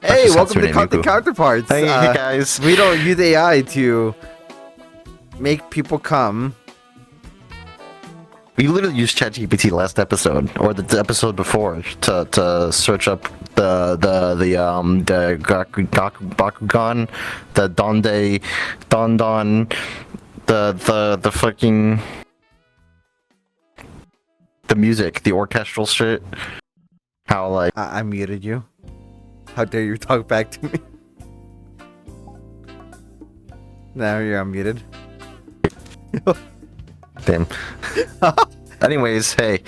Hey, welcome to Content Counterparts. Hey, hey guys. We don't use AI to make people come. We literally used ChatGPT last episode, or the episode before, to search up the Bakugan, the Donde, Don, the fucking the music, the orchestral shit. How like I muted you. How dare you talk back to me? Now you're unmuted. Damn. Anyways, hey.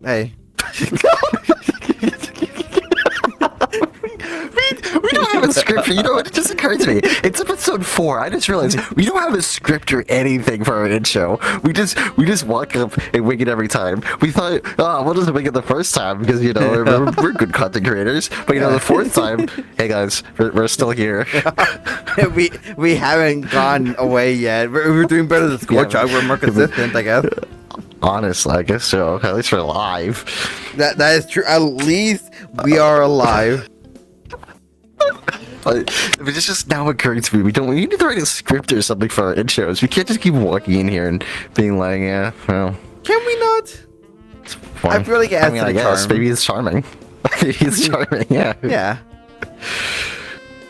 Hey. We don't have a script. You know what? It just occurred to me. It's episode 4. I just realized we don't have a script or anything for our intro. We just walk up and wing it every time. We thought, we'll just wing it the first time because we're good content creators. But the fourth time, hey guys, we're still here. we haven't gone away yet. We're doing better than Scorchog. We're more consistent, I guess. Honestly, I guess so. Okay, at least we're alive. That is true. At least we are alive. But it's just now occurring to me, we need to write a script or something for our intros. We can't just keep walking in here and being like, yeah, well. Can we not? I feel like it adds to the guess. charm. Maybe it's charming. Maybe it's charming, yeah. Yeah.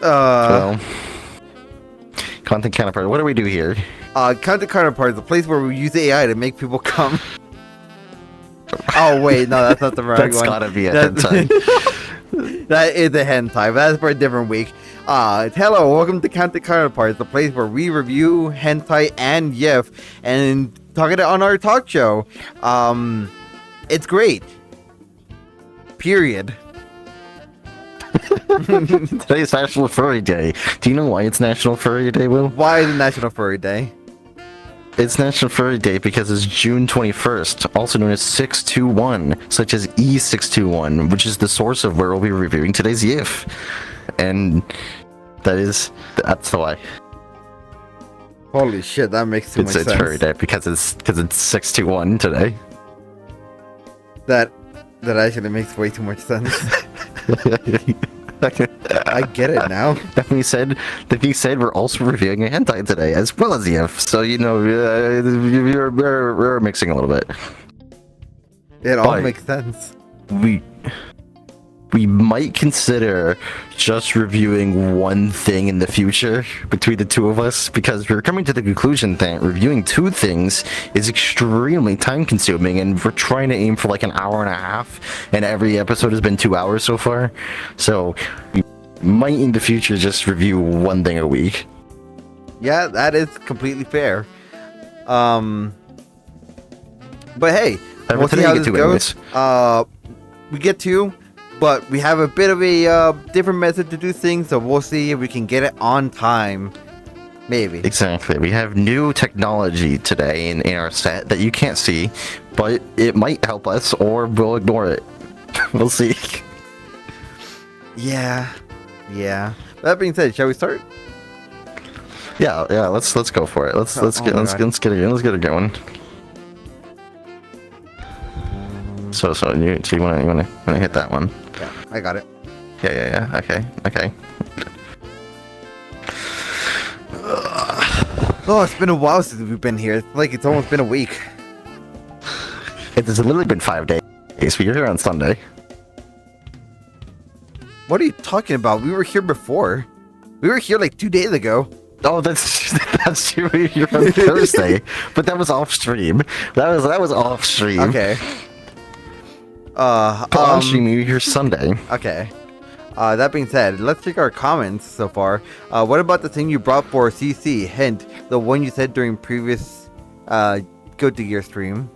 Well, Content Counterpart, what do we do here? Content Counterparts, the place where we use AI to make people come. Oh wait, no, that's not the right one. That's gotta be a hentai. That is a hentai, but that's for a different week. Hello, welcome to Content Counterparts, the place where we review hentai and YIF and talk it on our talk show. It's great. Period. Today's National Furry Day. Do you know why it's National Furry Day, Will? Why is it National Furry Day? It's National Furry Day because it's June 21st, also known as 621, such as E621, which is the source of where we'll be reviewing today's YIF. And that's why. Holy shit, that makes too much sense. It's Furry Day because it's 621 today. That actually makes way too much sense. I get it now. That being said, we're also reviewing a hentai today, as well as YIF. So we're mixing a little bit. It all makes sense. We might consider just reviewing one thing in the future between the two of us, because we're coming to the conclusion that reviewing two things is extremely time consuming, and we're trying to aim for like an hour and a half, and every episode has been 2 hours so far. So we might in the future just review one thing a week. Yeah, that is completely fair. But hey, we'll see how this goes. We get to, but we have a bit of a different method to do things, so we'll see if we can get it on time. Maybe. Exactly. We have new technology today in our set that you can't see, but it might help us, or we'll ignore it. We'll see. Yeah. That being said, shall we start? Yeah. Let's go for it. Let's get it going. So you wanna hit that one? Yeah, I got it. Yeah. Okay. Oh, it's been a while since we've been here. It's almost been a week. It's literally been 5 days. We were here on Sunday. What are you talking about? We were here before. We were here like 2 days ago. Oh, that's true. You're on Thursday, but that was off stream. That was off stream. Okay. On stream, you're here Sunday. Okay. That being said, let's check our comments so far. What about the thing you brought for CC? Hint, the one you said during previous Go to Gear stream.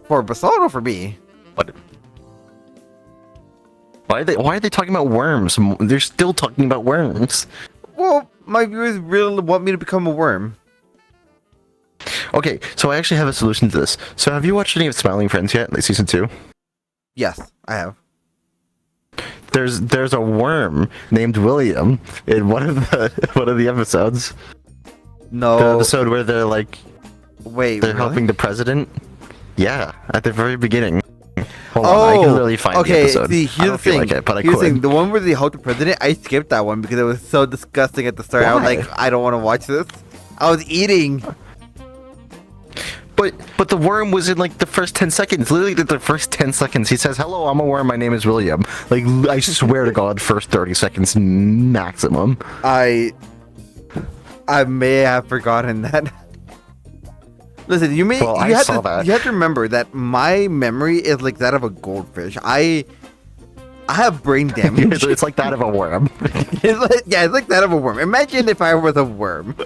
For Basalt or for me? What? Why are they talking about worms? They're still talking about worms. Well, my viewers really want me to become a worm. Okay, so I actually have a solution to this. So have you watched any of Smiling Friends yet? Like season 2? Yes, I have. There's a worm named William in one of the episodes. No. The episode where they're like, wait, they're really? helping the president. Yeah, at the very beginning. Hold on, I can literally find the episode. See, I here's the don't feel thing. like it, but I Here's the thing. could. The one where they helped the president, I skipped that one because it was so disgusting at the start. I was Why? like, I don't want to watch this. I was eating. But the worm was in like the first 10 seconds. Literally the first 10 seconds he says, "Hello, I'm a worm, my name is William." Like, I swear to God, first 30 seconds maximum. I may have forgotten that. Listen, you have to remember that my memory is like that of a goldfish. I have brain damage. It's like that of a worm. It's like that of a worm. Imagine if I was a worm.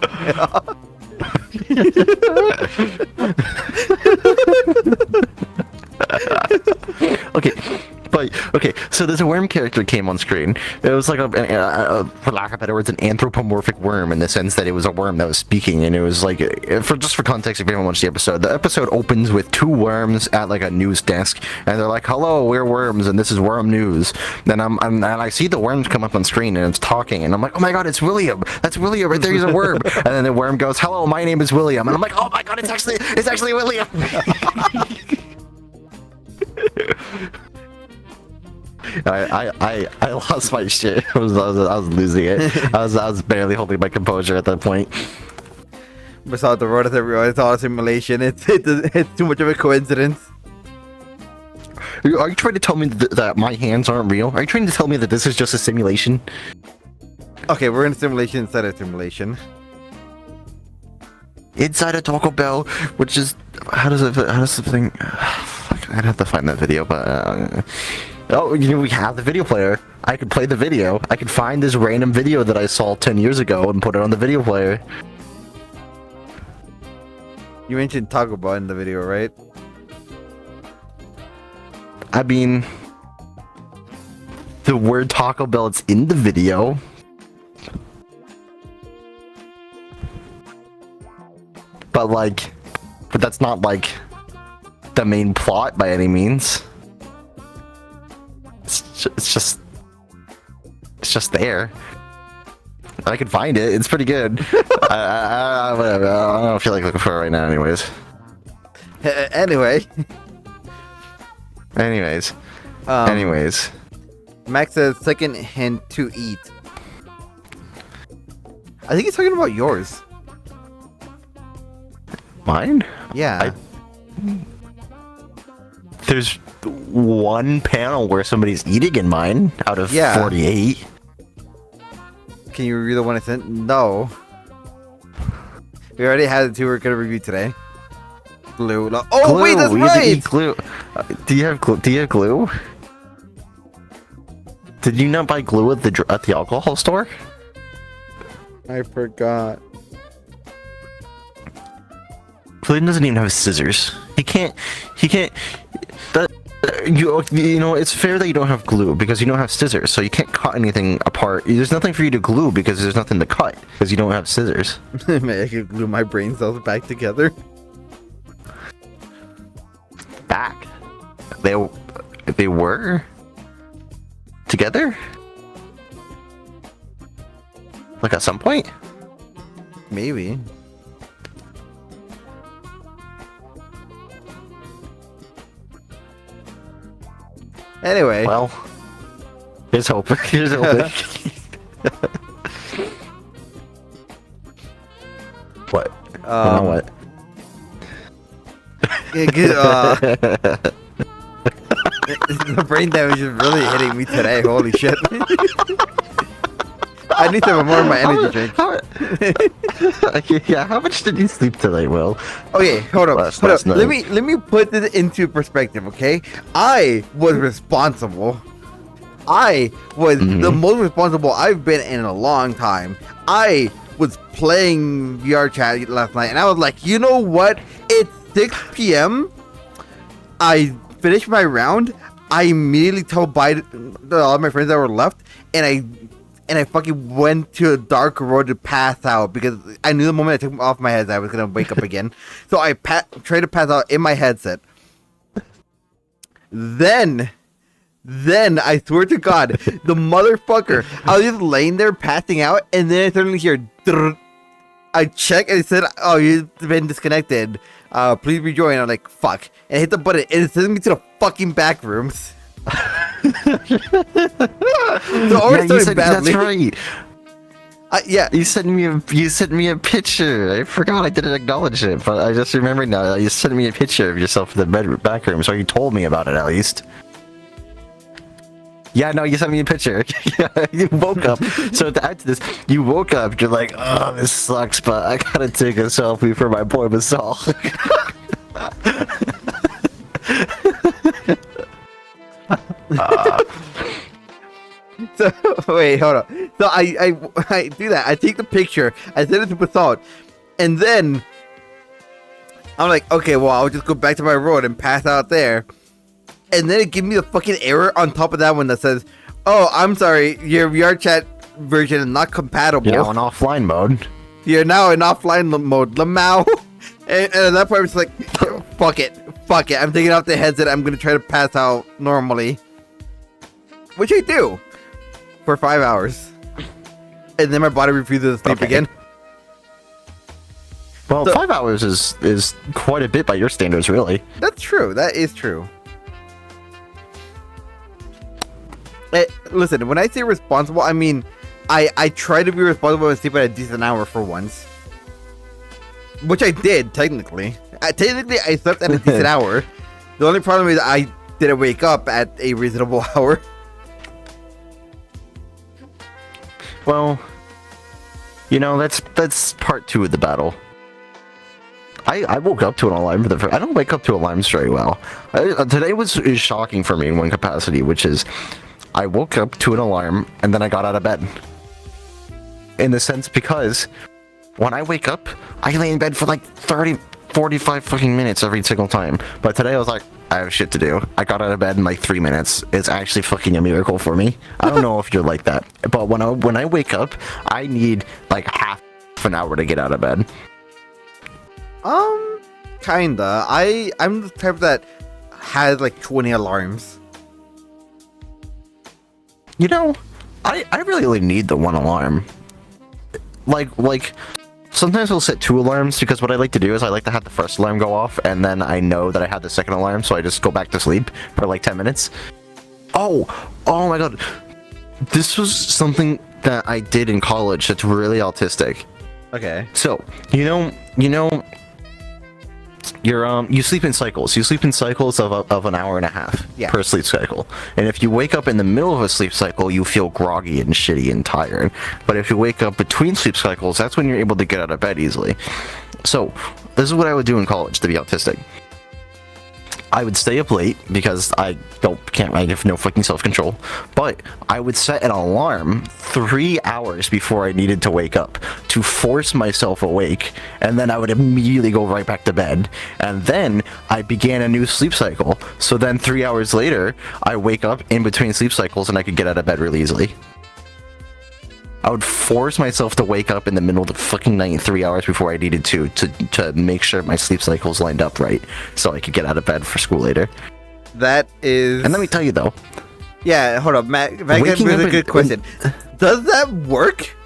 Okay, so there's a worm character came on screen. It was like for lack of better words, an anthropomorphic worm in the sense that it was a worm that was speaking, and it was like, for context, if you haven't watched the episode opens with two worms at like a news desk, and they're like, "Hello, we're worms, and this is worm news." Then and I see the worms come up on screen, and it's talking, and I'm like, "Oh my God, it's William! That's William right there. He's a worm." And then the worm goes, "Hello, my name is William," and I'm like, "Oh my God, it's actually William." I lost my shit. I was losing it. I was barely holding my composure at that point. Besides, the road is everywhere. It's all a simulation. It's too much of a coincidence. Are you trying to tell me that my hands aren't real? Are you trying to tell me that this is just a simulation? Okay, we're in a simulation inside a simulation. Inside a Taco Bell, which is how does the thing? Fuck, I'd have to find that video, but. Oh, we have the video player. I could play the video. I could find this random video that I saw 10 years ago and put it on the video player. You mentioned Taco Bell in the video, right? I mean, the word Taco Bell, it's in the video. But that's not like the main plot by any means. It's just there. I can find it. It's pretty good. Whatever. I don't feel like looking for it right now, anyways. Anyways. Max says second hint to eat. I think he's talking about yours. Mine? Yeah. There's one panel where somebody's eating in mine out of 48. Can you review the one I sent? No. We already had the two we're gonna review today. Glue. Oh glue. wait, that's right. Eat glue. Do you have glue? Did you not buy glue at the alcohol store? I forgot. Flynn doesn't even have scissors. He can't. You know, it's fair that you don't have glue because you don't have scissors, so you can't cut anything apart. There's nothing for you to glue because there's nothing to cut because you don't have scissors. Maybe I could glue my brain cells back together. Back? They were together? Like at some point? Maybe. Anyway. Well, here's hope. Here's hope. What? What? The brain damage is really hitting me today. Holy shit. I need to have more of my energy drink. Yeah, how much did you sleep tonight, Will? Okay, hold up. Let me put this into perspective, okay? I was responsible. I was the most responsible I've been in a long time. I was playing VRChat last night, and I was like, you know what? It's 6 p.m. I finished my round. I immediately told all my friends that were left, and I fucking went to a dark road to pass out because I knew the moment I took off my headset I was gonna wake up again. So I tried to pass out in my headset. Then I swear to God, the motherfucker, I was just laying there passing out, and then I suddenly hear, I check and it said, "Oh, you've been disconnected. Please rejoin." I'm like, "Fuck!" And I hit the button, and it sends me to the fucking back rooms. So Yeah, you said, that's right. Yeah, You sent me a picture. I forgot I didn't acknowledge it, but I just remembered now. You sent me a picture of yourself in the back room, so you told me about it at least. Yeah, no, you sent me a picture. Yeah, you woke up. So to add to this, you woke up. You're like, "Oh, this sucks, but I gotta take a selfie for my boy Basal." So wait, hold on. So I do that. I take the picture. I send it to Basalt, and then I'm like, okay, well, I'll just go back to my road and pass out there. And then it gives me the fucking error on top of that one that says, "Oh, I'm sorry, your VRChat version is not compatible. You're now in offline mode. You're now in offline mode, Lamau." And at that point, I'm just like, fuck it. I'm taking off the headset. I'm gonna try to pass out normally, which I do for 5 hours, and then my body refuses to sleep again. Well, so, 5 hours is quite a bit by your standards, really. That's true. That is true. Listen, when I say responsible, I mean I try to be responsible and sleep at a decent hour for once, which I did technically. Technically, I slept at a decent hour. The only problem is I didn't wake up at a reasonable hour. Well, you know, that's part 2 of the battle. I woke up to an alarm for the first. I don't wake up to alarms very well. Today is shocking for me in one capacity, which is I woke up to an alarm and then I got out of bed. In the sense, because when I wake up, I lay in bed for like 30, 45 fucking minutes every single time. But today I was like, I have shit to do. I got out of bed in like 3 minutes. It's actually fucking a miracle for me. I don't know if you're like that, but when I wake up, I need like half an hour to get out of bed. Kinda. I'm the type that has like 20 alarms. You know, I really only need the one alarm. Like sometimes I'll set 2 alarms because what I like to do is I like to have the first alarm go off and then I know that I have the second alarm, so I just go back to sleep for like 10 minutes. Oh my god. This was something that I did in college that's really autistic. Okay. So, you know you sleep in cycles. You sleep in cycles of an hour and a half per sleep cycle. And if you wake up in the middle of a sleep cycle, you feel groggy and shitty and tired. But if you wake up between sleep cycles, that's when you're able to get out of bed easily. So, this is what I would do in college to be autistic. I would stay up late because I have no fucking self-control, but I would set an alarm 3 hours before I needed to wake up to force myself awake, and then I would immediately go right back to bed, and then I began a new sleep cycle. So then 3 hours later, I wake up in between sleep cycles and I could get out of bed really easily. I would force myself to wake up in the middle of the fucking night 3 hours before I needed to make sure my sleep cycles lined up right so I could get out of bed for school later. That is... And let me tell you though. Yeah, hold up. Matt that's a good question. Does that work?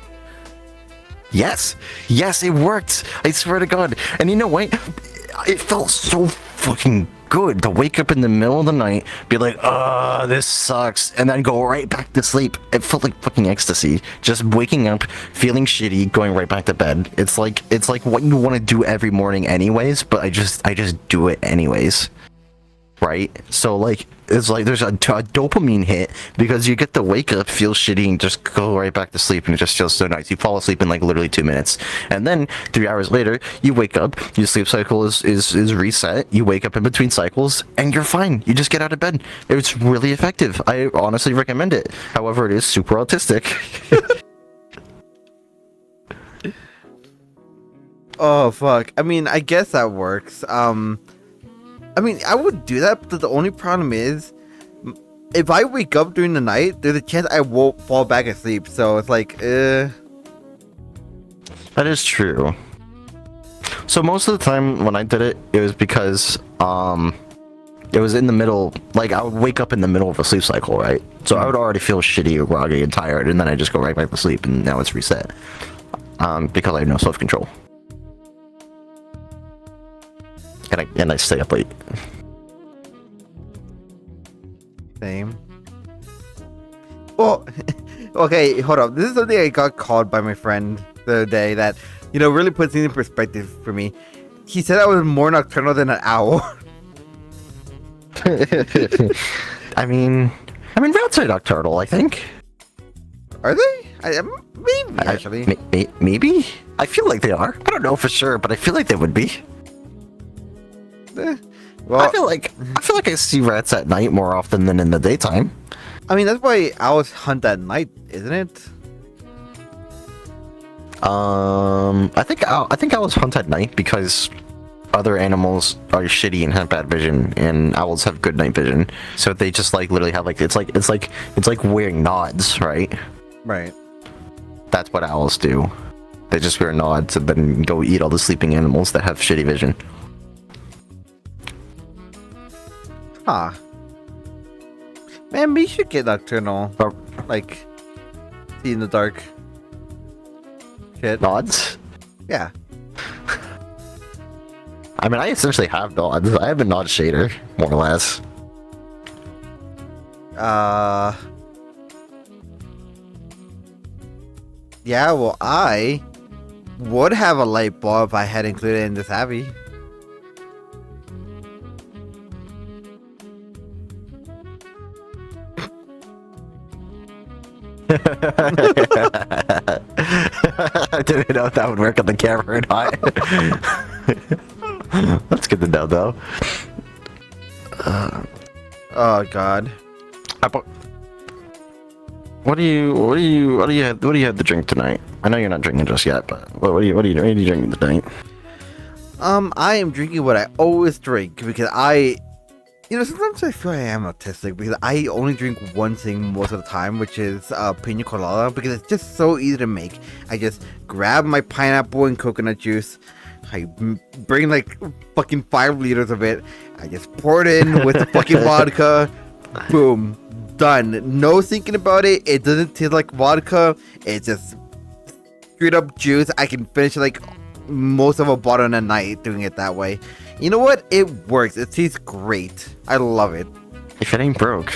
Yes, it worked. I swear to God. And you know what? It felt so fucking good to wake up in the middle of the night, be like, this sucks, and then go right back to sleep. It felt like fucking ecstasy. Just waking up, feeling shitty, going right back to bed. It's like what you want to do every morning anyways, but I just do it anyways. Right? So like, it's like there's a dopamine hit because you get to wake up, feel shitty, and just go right back to sleep, and it just feels so nice. You fall asleep in like literally 2 minutes, and then 3 hours later, you wake up, your sleep cycle is reset, you wake up in between cycles, and you're fine. You just get out of bed. It's really effective. I honestly recommend it. However, it is super autistic. Oh, fuck. I mean, I guess that works. I mean, I would do that, but the only problem is, if I wake up during the night, there's a chance I won't fall back asleep. So it's like, That is true. So most of the time when I did it, it was because, it was in the middle, like I would wake up in the middle of a sleep cycle, right? So I would already feel shitty or groggy and tired, and then I just go right back to sleep, and now it's reset. because I have no self-control. And I stay up late. Same. Well, okay, hold up. This is something I got called by my friend the other day that, really puts it in perspective for me. He said I was more nocturnal than an owl. I mean, rats are nocturnal, I think. Are they? Maybe, actually. Maybe? I feel like they are. I don't know for sure, but I feel like they would be. Well, I feel like I see rats at night more often than in the daytime. I mean, that's why owls hunt at night, isn't it? I think owls hunt at night because other animals are shitty and have bad vision, and owls have good night vision. So they just literally have it's like wearing nods, right? Right. That's what owls do. They just wear nods and then go eat all the sleeping animals that have shitty vision. Huh. Man, we should get nocturnal. Or See in the dark. Shit. nods? Yeah. I mean, I essentially have nods. I have a nod shader, more or less. Yeah, well, I would have a light bulb if I had included it in this Abby. I didn't know if that would work on the camera or not. That's good to know, though. Oh God. What do you have to drink tonight? I know you're not drinking just yet, but what are you drinking tonight? I am drinking what I always drink because sometimes I feel I am autistic because I only drink one thing most of the time, which is pina colada, because it's just so easy to make. I just grab my pineapple and coconut juice. I bring fucking 5 liters of it. I just pour it in with the fucking vodka. Boom. Done. No thinking about it. It doesn't taste like vodka. It's just straight up juice. I can finish most of a bottle in a night doing it that way. You know what? It works. It tastes great. I love it. If it ain't broke.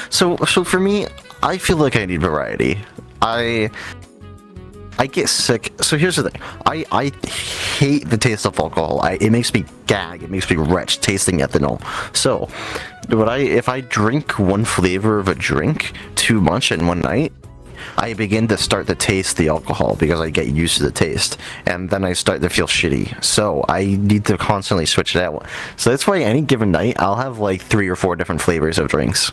So for me, I feel like I need variety. I get sick. So here's the thing. I hate the taste of alcohol. It makes me gag. It makes me retch tasting ethanol. So if I drink one flavor of a drink too much in one night, I begin to start to taste the alcohol because I get used to the taste, and then I start to feel shitty. So I need to constantly switch it out. So that's why any given night I'll have 3 or 4 different flavors of drinks,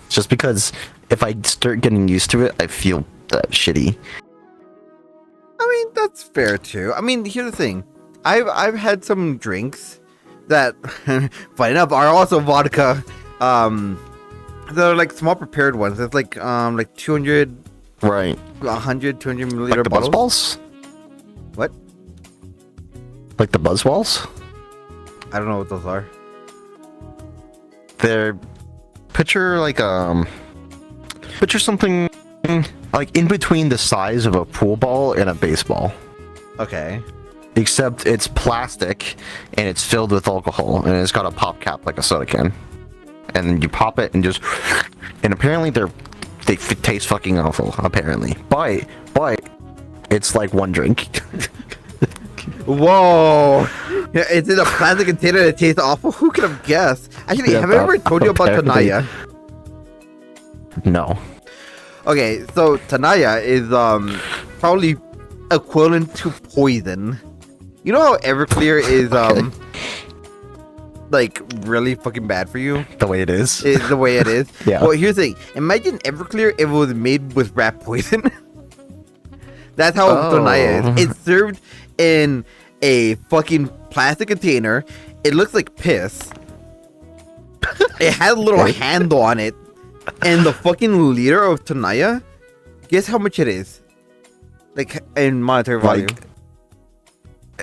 just because if I start getting used to it, I feel shitty. I mean, that's fair too. I mean, here's the thing. I've had some drinks that, funny enough, are also vodka. They're small prepared ones. It's 200. Right. 100, 200 milliliter like the bottles. Buzzballs? What? Like the Buzzballs? I don't know what those are. They're picture something in between the size of a pool ball and a baseball. Okay. Except it's plastic and it's filled with alcohol and it's got a pop cap like a soda can. And you pop it and and apparently they taste fucking awful, apparently. But it's one drink. Whoa! Yeah, it's in a plastic container that tastes awful? Who could have guessed? Actually, have I ever told you about Tanaya? No. Okay, so Tanaya is probably equivalent to poison. You know how Everclear is really fucking bad for you? The way it is. Is the way it is. Yeah. Well, here's the thing. Imagine Everclear if it was made with rat poison. That's how Tanaya is. It's served in a fucking plastic container. It looks like piss. It has a little handle on it. And the fucking liter of Tanaya, guess how much it is? In monetary value.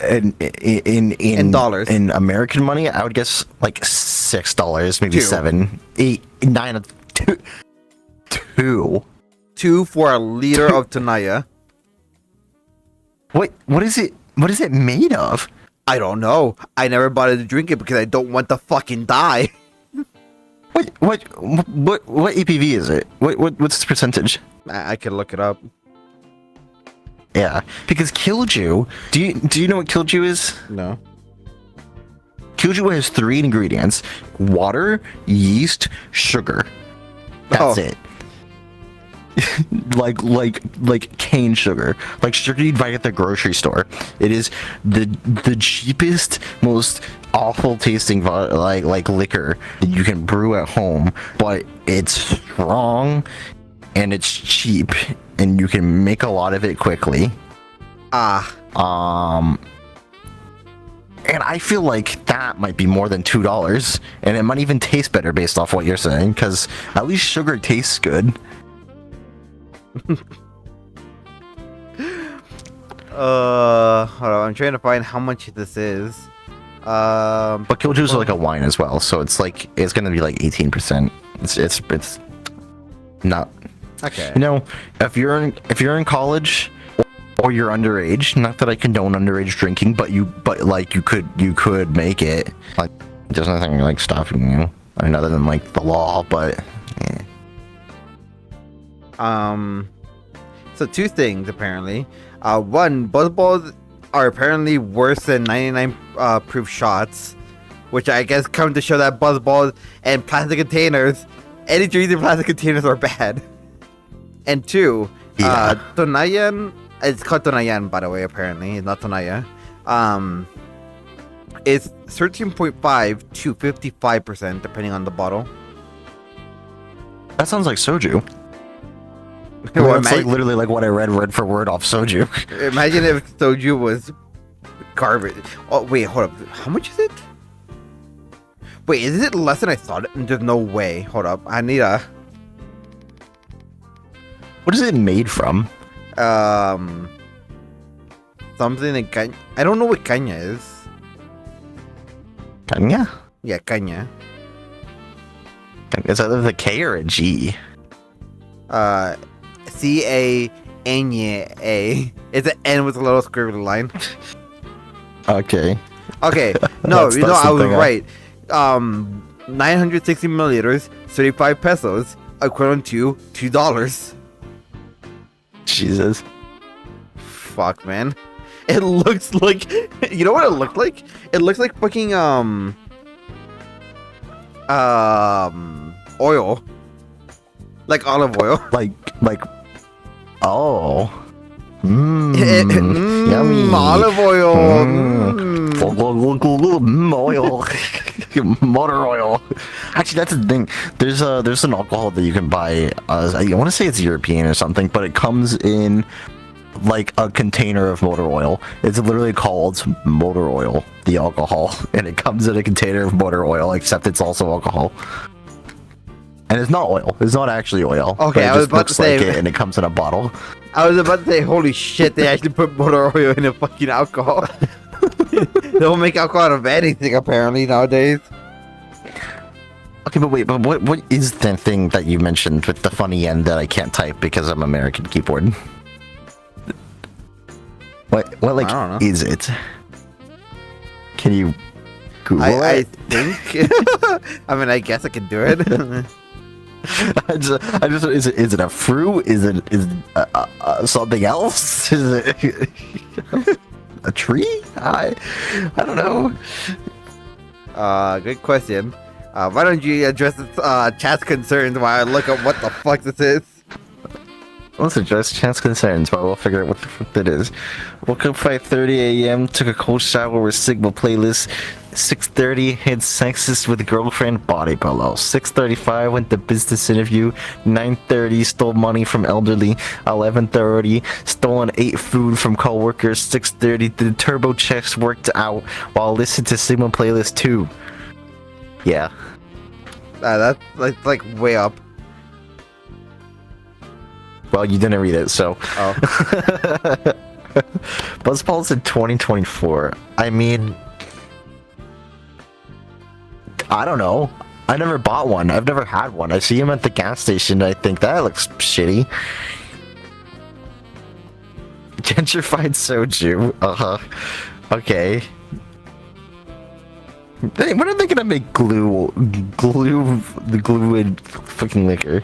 In dollars. In American money, I would guess $6, maybe 2. 7, 8, 9, 2. 2 for a liter of Tanaya. What is it? What is it made of? I don't know. I never bothered to drink it because I don't want to fucking die. What APV is it? What's its percentage? I could look it up. Yeah, because Killju. Do you know what Killju is? No. Killju has 3 ingredients: water, yeast, sugar. That's it. like cane sugar, like sugar you'd buy at the grocery store. It is the cheapest, most awful tasting like liquor that you can brew at home, but it's strong and it's cheap and you can make a lot of it quickly. And I feel like that might be more than $2, and it might even taste better based off what you're saying, because at least sugar tastes good. Hold on, I'm trying to find how much this is. But Killjuice is like a wine as well, so it's gonna be like 18%. It's not Okay. You know, if you're in college or you're underage, not that I condone underage drinking, but you could make it. Like, there's nothing like stopping you. I mean, other than like the law, but yeah. So 2 things apparently. One, buzzballs are apparently worse than 99 proof shots, which I guess come to show that buzzballs and plastic containers, any drinks in plastic containers are bad. And 2, Tonayan, it's called Tonayan by the way. Apparently, it's not Tonaya. It's 13.5 to 55% depending on the bottle. That sounds like soju. Well, it's like literally like what I read word for word off soju. Imagine if soju was garbage. Oh wait, hold up. How much is it? Wait, is it less than I thought? There's no way. Hold up. I need a. What is it made from? Something like I don't know what caña is. Caña? Yeah, caña. Is that a K or a G? C-A-N-Y-A. It's an N with a little squiggly line. Okay. Okay. No, That's I was something, right. 960 milliliters, 35 pesos, equivalent to $2. Jesus. Fuck, man. It looks like, you know what it looked like? It looks like fucking oil, like olive oil. Like oh. Yummy. Olive oil. Oil. Motor oil. Actually, that's the thing. There's an alcohol that you can buy. I want to say it's European or something, but it comes in like a container of motor oil. It's literally called motor oil, the alcohol, and it comes in a container of motor oil, except it's also alcohol. And it's not oil. It's not actually oil. Okay, it I was just about looks to say, like it, and it comes in a bottle. I was about to say, holy shit, they actually put motor oil in a fucking alcohol. They'll make alcohol out of anything, apparently, nowadays. Okay, but wait, but what is the thing that you mentioned with the funny end that I can't type because I'm American keyboard? What like I don't know. is it? Can you Google I it? think. I mean, I guess I can do it. I just is it a fruit? Is it something else? Is it a tree? I don't know. Good question. Why don't you address chat's concerns while I look up what the fuck this is? Let's address chance concerns while we'll figure out what the fuck that is. Woke up 5:30 a.m., took a cold shower with Sigma playlist. 6:30, had sexist with girlfriend, body pillow. 6:35, went to business interview. 9:30, stole money from elderly. 11:30, stolen 8 food from coworkers. 6:30, did turbo checks, worked out while listened to Sigma playlist 2. Yeah. That's like way up. Well, you didn't read it, so. Oh. Buzzballs in 2024. I mean, I don't know. I never bought one. I've never had one. I see him at the gas station. I think that looks shitty. Gentrified soju. Okay. When are they gonna make the glue in fucking liquor?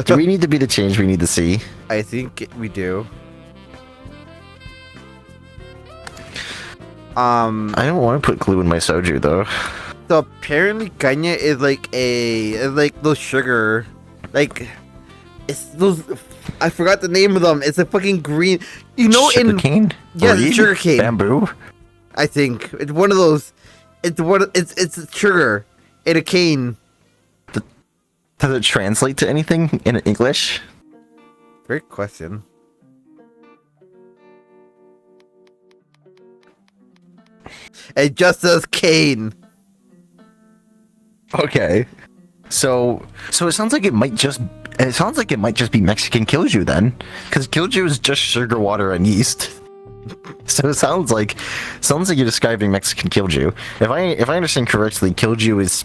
Do we need to be the change we need to see? I think we do. I don't want to put glue in my soju though. So apparently Ganya is like those sugar, like it's those. I forgot the name of them. It's a fucking green. You know, sugar cane? Yes, sugar cane. Bamboo. I think it's one of those. It's sugar in a cane. Does it translate to anything in English? Great question. It just says cane. Okay. So it sounds like it might just be Mexican kilju then, because kilju is just sugar, water, and yeast. So it sounds like you're describing Mexican kilju. If I understand correctly, kilju is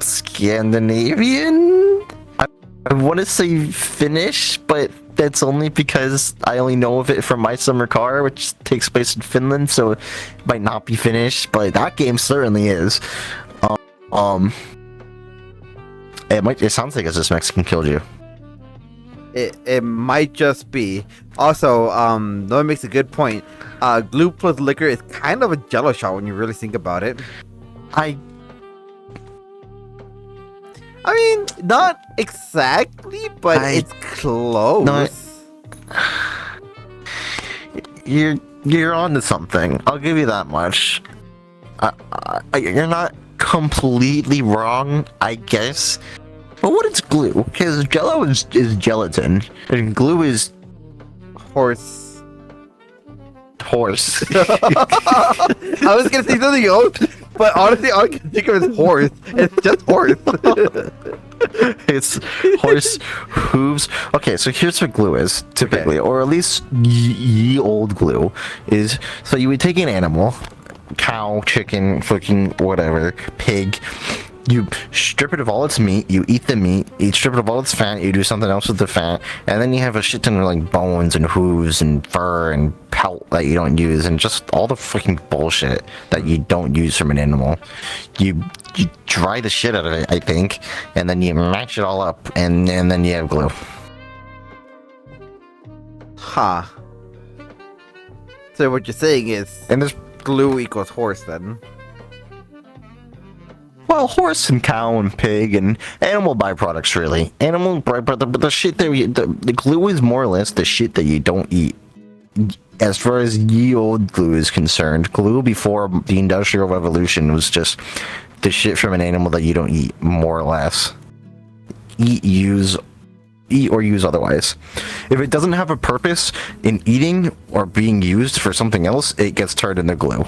Scandinavian. I want to say Finnish, but that's only because I only know of it from My Summer Car, which takes place in Finland, so it might not be Finnish, but that game certainly is. It sounds like it's just Mexican kilju. It might just be. Also, Noah makes a good point. Glue plus liquor is kind of a jello shot when you really think about it. I mean, not exactly, but it's close. No, you're onto something. I'll give you that much. You're not completely wrong, I guess. But what is glue? Because jello is gelatin, and glue is horse. I was gonna say something else, but honestly, all I can think of is horse. It's just horse. It's horse hooves. Okay, so here's what glue is typically, or at least ye old glue is. So you would take an animal, cow, chicken, fucking whatever, pig. You strip it of all its meat, you eat the meat, you strip it of all its fat, you do something else with the fat, and then you have a shit ton of like bones and hooves and fur and pelt that you don't use, and just all the freaking bullshit that you don't use from an animal. You dry the shit out of it, I think, and then you mash it all up, and then you have glue. Huh. So what you're saying is, And there's glue equals horse then? Well, horse and cow and pig and animal byproducts, really. Animal byproducts, but the shit that the glue is more or less the shit that you don't eat. As far as ye old glue is concerned, glue before the Industrial Revolution was just the shit from an animal that you don't eat, more or less. Eat or use otherwise. If it doesn't have a purpose in eating or being used for something else, it gets turned into glue.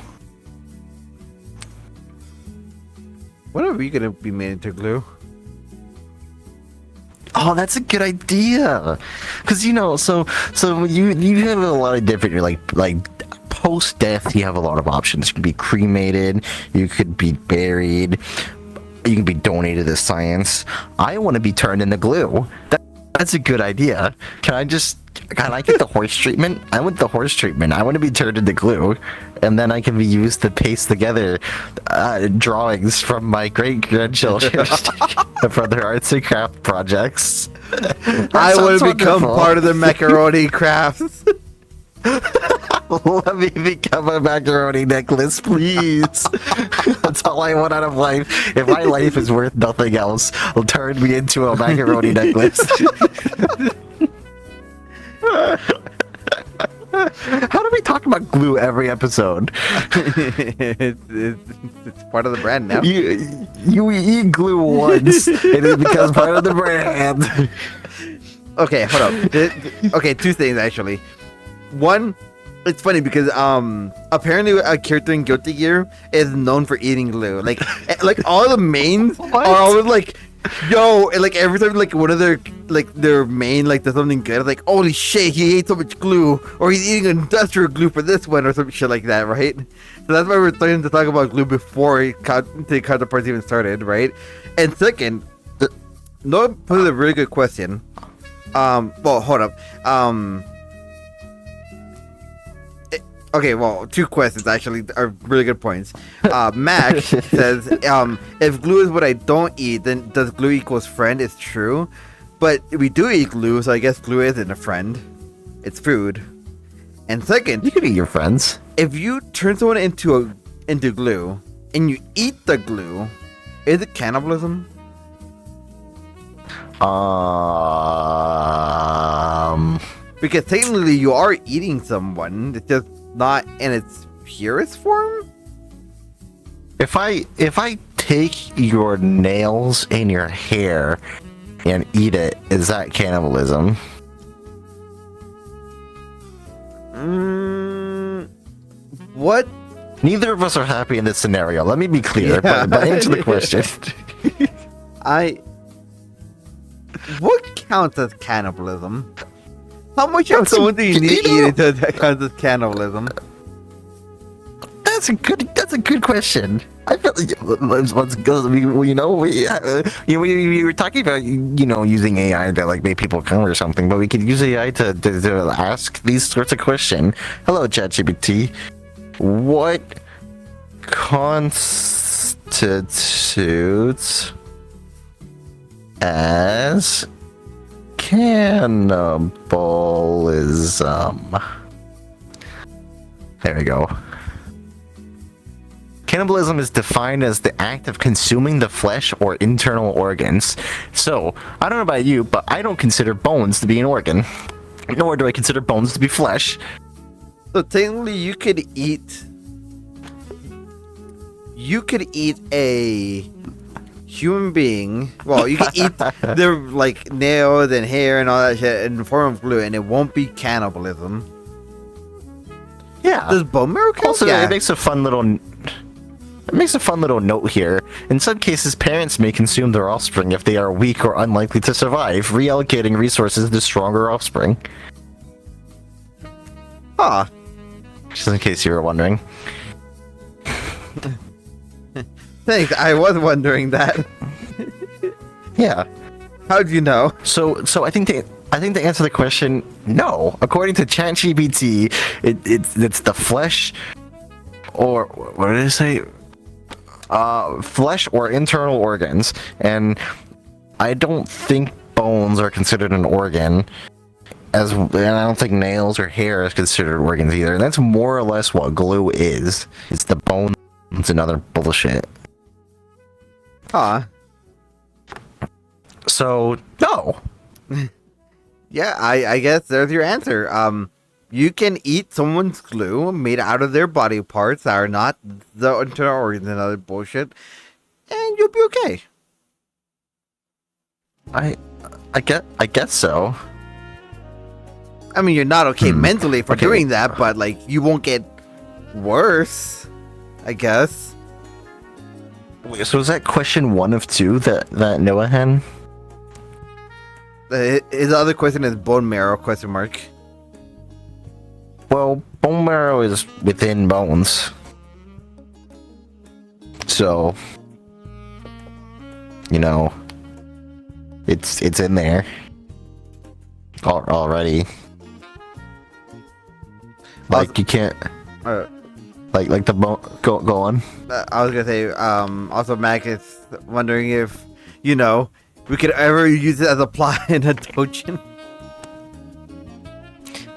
When are we gonna be made into glue? Oh, that's a good idea. Cause so you have a lot of different like post death. You have a lot of options. You can be cremated. You could be buried. You can be donated to science. I want to be turned into glue. That's a good idea. Can I get the horse treatment? I want the horse treatment. I want to be turned into glue, and then I can be used to paste together drawings from my great-grandchildren from their arts and craft projects. I want to become part of the macaroni crafts. Let me become a macaroni necklace, please. That's all I want out of life. If my life is worth nothing else, turn me into a macaroni necklace. How do we talk about glue every episode? It's part of the brand now. You eat glue once, and it becomes part of the brand. Okay, hold up. Okay, two things actually. One, it's funny because apparently a character in Guilty Gear is known for eating glue. Like all the mains are always like, yo, and like every time like one of their main like does something good, like holy shit, he ate so much glue, or he's eating industrial glue for this one, or some shit like that, right? So that's why we're starting to talk about glue before the counterparts even started, right? And second, Noah posed a really good question. Well, hold up. Okay, well, two questions actually are really good points. Mac says, if glue is what I don't eat, then does glue equals friend? It's true. But we do eat glue, so I guess glue isn't a friend. It's food. And second, You could eat your friends. if you turn someone into glue and you eat the glue, is it cannibalism? Because technically you are eating someone, it's just not in its purest form. If I take your nails and your hair and eat it, is that cannibalism? What? Neither of us are happy in this scenario. Let me be clear, Yeah. but answer the question. What counts as cannibalism? How much of That's a- someone do you need to you know- eat that counts as cannibalism? That's a good question. I feel let's go. We were talking about using AI to like make people come or something, but we could use AI to ask these sorts of questions. Hello, ChatGPT. What constitutes as cannibalism? There we go. Cannibalism is defined as the act of consuming the flesh or internal organs. So, I don't know about you, but I don't consider bones to be an organ. Nor do I consider bones to be flesh. So technically, you could eat a human being. Well, you could eat their like nails and hair and all that shit in the form of glue, and it won't be cannibalism. Yeah. Does bone marrow count? Also, Yeah. it makes a fun little note here. In some cases, parents may consume their offspring if they are weak or unlikely to survive, reallocating resources to stronger offspring. Huh. Just in case you were wondering. Thanks. I was wondering that. Yeah. How'd you know? So I think to answer the question, no. According to ChatGPT, it's the flesh, or what did it say? Flesh or internal organs, and I don't think bones are considered an organ, and I don't think nails or hair is considered organs either. And that's more or less what glue is. It's the bones and other bullshit. Huh. So no. Yeah, I guess there's your answer. You can eat someone's glue made out of their body parts that are not the internal organs and other bullshit, and you'll be okay. I guess so. I mean, you're not okay mentally for Okay. doing that, but like you won't get worse, I guess. Wait, so is that question 1 of 2 that Noah had? His other question is bone marrow ? Well, bone marrow is within bones. So, it's in there already. Like you can't like the bone. Go on. I was gonna say. Also, Mac is wondering if we could ever use it as a plot in a dojin.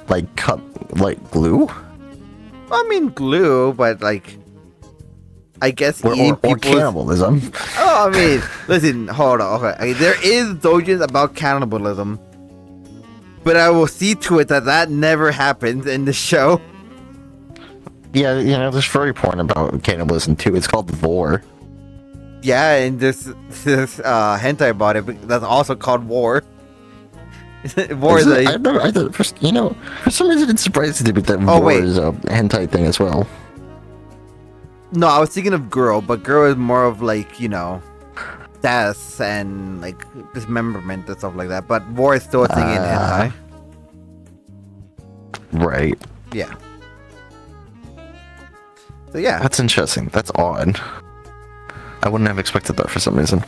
Like cut like glue. I mean glue, but like, I guess eating Or people's. cannibalism. Oh, I mean, listen, hold on. Okay, I mean, there is dojins about cannibalism, but I will see to it that never happens in the show. Yeah, there's furry porn about cannibalism too. It's called Vor. Yeah, and this hentai about it, but that's also called war. War is a. For some reason it surprises me that Oh, Vor wait. is a hentai thing as well. No, I was thinking of girl, but girl is more of like death and like dismemberment and stuff like that. But war is still a thing in hentai. Right. Yeah. So yeah. That's interesting. That's odd. I wouldn't have expected that for some reason.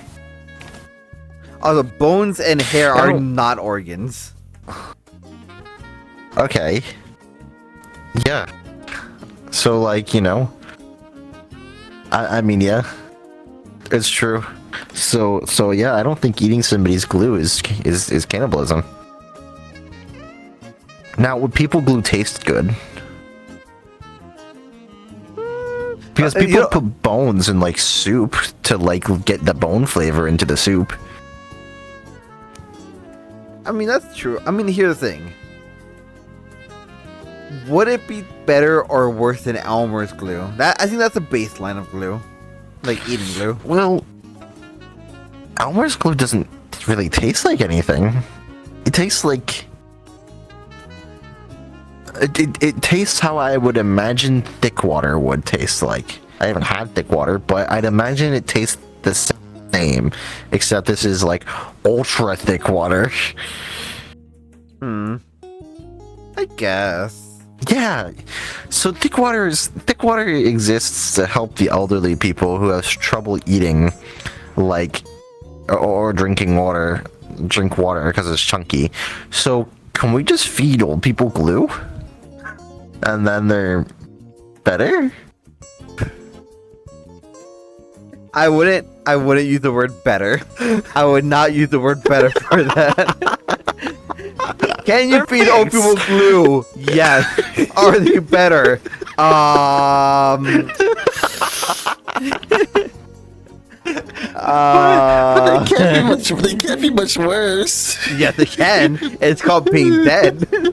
Also, bones and hair I are don't- not organs. Okay. Yeah. So, like, you know, I mean, yeah, it's true. So yeah, I don't think eating somebody's glue is cannibalism. Now, would people glue taste good? Because people put bones in like soup to like get the bone flavor into the soup. I mean, that's true. I mean, here's the thing. Would it be better or worse than Elmer's glue? I think that's a baseline of glue. Like eating glue. Well, Elmer's glue doesn't really taste like anything. It tastes like... It tastes how I would imagine thick water would taste like. I haven't had thick water, but I'd imagine it tastes the same. Except this is like ultra thick water. I guess. Yeah, so thick water exists to help the elderly people who have trouble eating, like, or drinking water, drink water because it's chunky. So can we just feed old people glue, and then they're better? I wouldn't use the word better. I would not use the word better for that. Can you feed old people glue? Yes. Are they better? But they can't be much worse. Yes, they can. It's called being dead. You're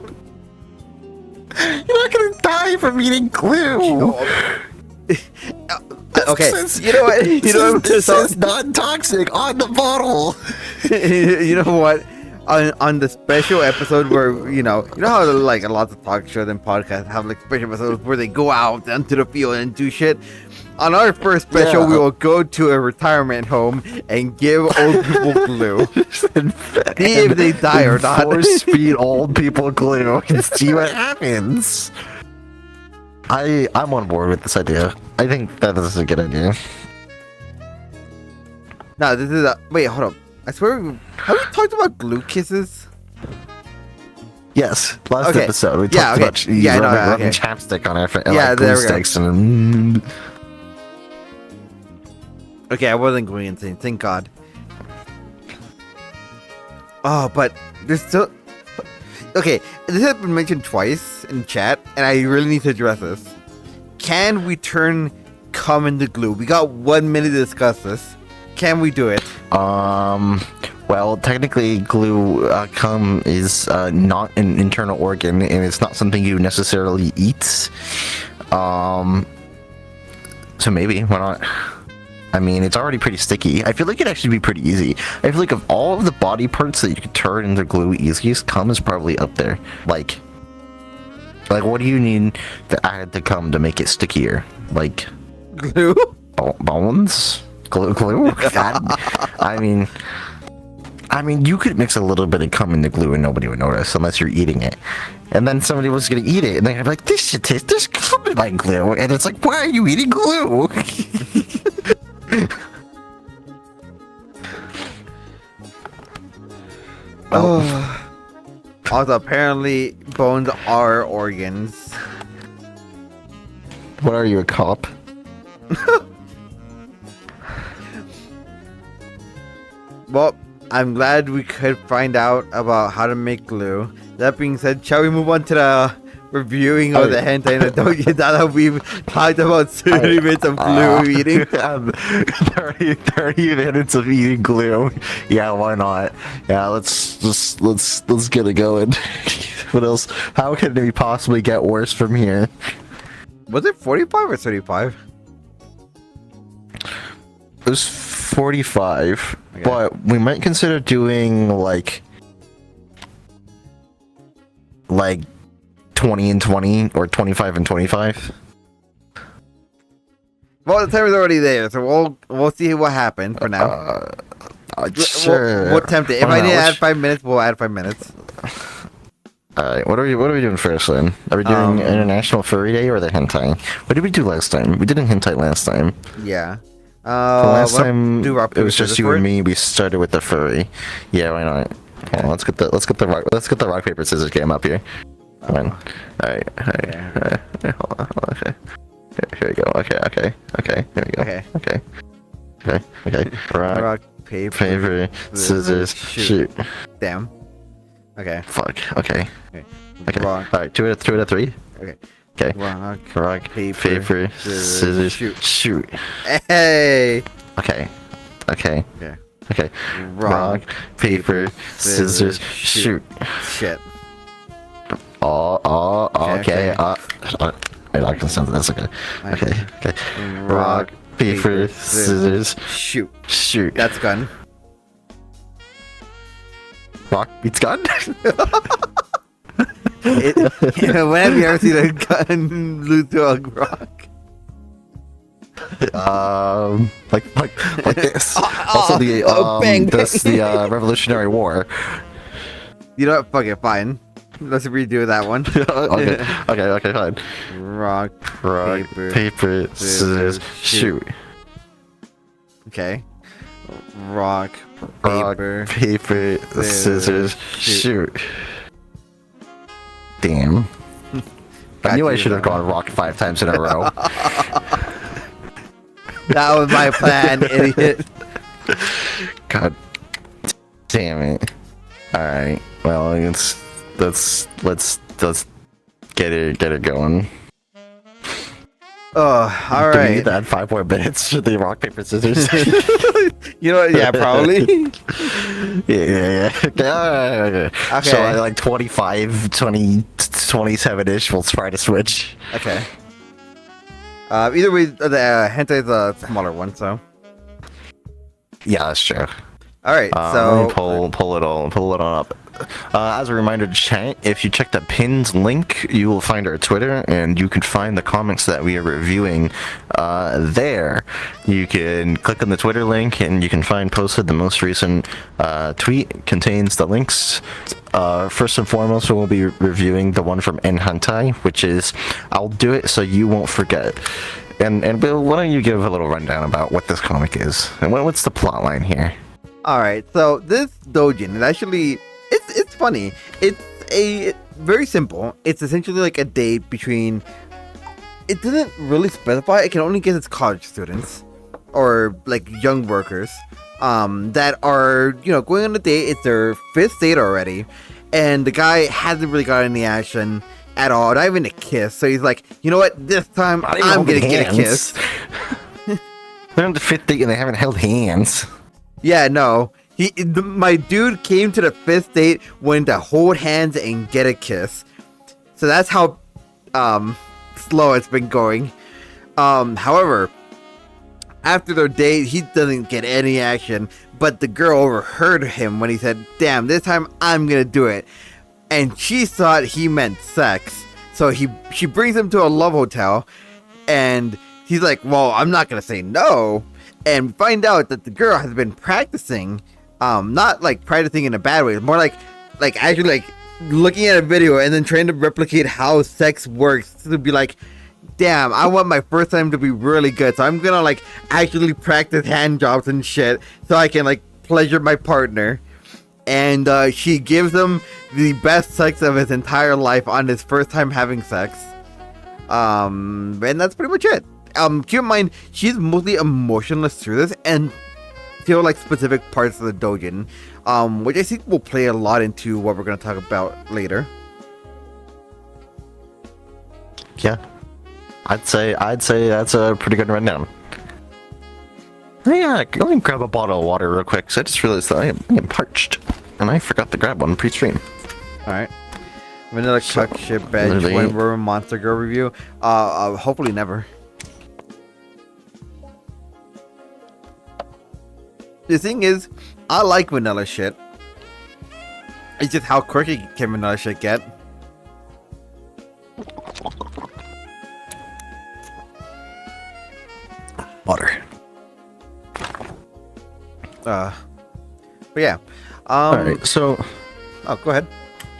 not gonna die from eating glue. Okay, you know what? It says non-toxic on the bottle. You know what? On the special episode where you know how like a lot of talk shows and podcasts have like special episodes where they go out onto the field and do shit. On our first special, we will go to a retirement home and give old people glue. See if they die or not. Force feed old people glue and see what happens. I'm on board with this idea. I think that is a good idea. No, this is wait, hold up. I swear, have we talked about glue kisses? Yes, last episode we talked about rubbing chapstick on our glue sticks and. Okay, I wasn't going insane. Thank God. Oh, but there's still. Okay, this has been mentioned twice in chat, and I really need to address this. Can we turn cum into glue? We got 1 minute to discuss this. Can we do it? Well, technically, glue cum is not an internal organ, and it's not something you necessarily eat. So maybe, why not? I mean, it's already pretty sticky. I feel like it'd actually be pretty easy. I feel like of all of the body parts that you could turn into glue easiest, cum is probably up there. Like what do you need to add to cum to make it stickier? Like glue? Bones? Glue? God. I mean, you could mix a little bit of cum into glue and nobody would notice unless you're eating it. And then somebody was gonna eat it, and they'd be like, "This shit tastes. There's cum in my glue," and it's like, "Why are you eating glue?" Also, apparently, bones are organs. What are you, a cop? Well, I'm glad we could find out about how to make glue. That being said, shall we move on to the reviewing of the hentai? And don't you know that we've talked about 30 minutes of glue eating? 30 minutes of eating glue. Yeah, why not? Yeah, let's get it going. What else? How can we possibly get worse from here? Was it 45 or 35? It was 45, okay. But we might consider doing like 20 and 20 or 25 and 25. Well, the timer's already there, so we'll see what happened for now. Sure. We'll attempt it. If I need to add 5 minutes, we'll add 5 minutes. Alright, what are we doing first then? Are we doing International Furry Day or the hentai? What did we do last time? We did a hentai last time. Yeah. Last time it was just you and me. We started with the furry. Yeah, why not? Hold on, let's get the rock paper scissors game up here. Come on. Alright. Hold on. Okay. Here we go. Okay. Here we go. Okay. Rock, paper, scissors, shoot. Damn. Okay. Fuck. Okay. Rock. Alright, two out of three. Okay. Rock, paper, scissors, shoot. Hey. Okay. Rock, paper, scissors, shoot. Shit. Okay. Wait, I can sound that's okay. Okay. Rock, paper, scissors, shoot. That's gun. Rock beats gun. When have you ever seen a gun lose to a rock? Like this. Also the bang. this the Revolutionary War. You know what? Fuck it, fine. Let's redo that one. Okay, fine. Rock, paper, scissors, shoot. Okay. Rock, paper, scissors, shoot. Damn. I knew I should have gone rock 5 times in a row. That was my plan, idiot. God damn it. Alright. Well, let's get it going. Oh, all Do we right. need to add 5 more minutes to the rock, paper, scissors? You know what? Yeah, probably. Yeah. Okay. So at like 25, 20, 27-ish, we'll try to switch. Okay. Either way, the hentai is a smaller one, so. Yeah, that's true. All right, Let me pull it all up. As a reminder to chat, if you check the pinned link, you will find our Twitter, and you can find the comics that we are reviewing there. You can click on the Twitter link, and you can find posted the most recent tweet contains the links. First and foremost, we'll be reviewing the one from Hentai, which is I'll do it so you won't forget. And Bill, why don't you give a little rundown about what this comic is and what's the plot line here? all right, so this doujin is actually it's funny. It's very simple. It's essentially like a date between. It doesn't really specify. It can only get its college students or like young workers that are going on a date. It's their 5th date already, and the guy hasn't really got any action at all, not even a kiss. So he's like, you know what? This time I'm gonna get a kiss. They're on the 5th date and they haven't held hands. Yeah, no. My dude came to the 5th date wanting to hold hands and get a kiss. So that's how slow it's been going. However, after their date, he doesn't get any action, but the girl overheard him when he said, "Damn, this time I'm gonna do it." And she thought he meant sex. So she brings him to a love hotel, and he's like, "Well, I'm not gonna say no." And find out that the girl has been practicing, not like practicing in a bad way, more like actually like looking at a video and then trying to replicate how sex works to be like, damn, I want my first time to be really good, so I'm gonna like actually practice hand jobs and shit so I can like pleasure my partner. And she gives him the best sex of his entire life on his first time having sex. And that's pretty much it. Keep in mind, she's mostly emotionless through this and feel like specific parts of the doujin, which I think will play a lot into what we're going to talk about later. Yeah, I'd say that's a pretty good rundown. Yeah, let me grab a bottle of water real quick. So I just realized that I am parched, and I forgot to grab one pre-stream. All right. Vanilla Cuck shit badge when we're a Monster Girl review. Hopefully never. The thing is, I like vanilla shit. It's just how quirky can vanilla shit get. Water. But yeah. All right. So. Oh, go ahead.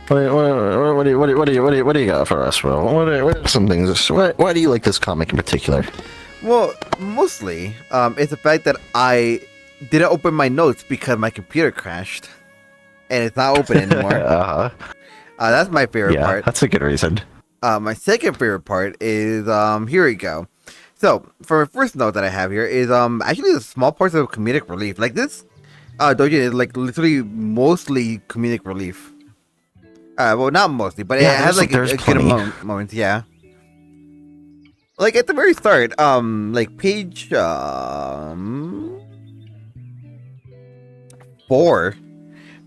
What do you got for us, Will? What are some things? Why do you like this comic in particular? Well, mostly, it's the fact that I didn't open my notes because my computer crashed, and it's not open anymore. That's my favorite Yeah, part. that's a good reason. My second favorite part is here we go. So for my first note that I have here is actually the small parts of comedic relief. Like this doujin is like literally mostly comedic relief. Well, not mostly, but it has like a good moment. Yeah. Like at the very start, like page 4.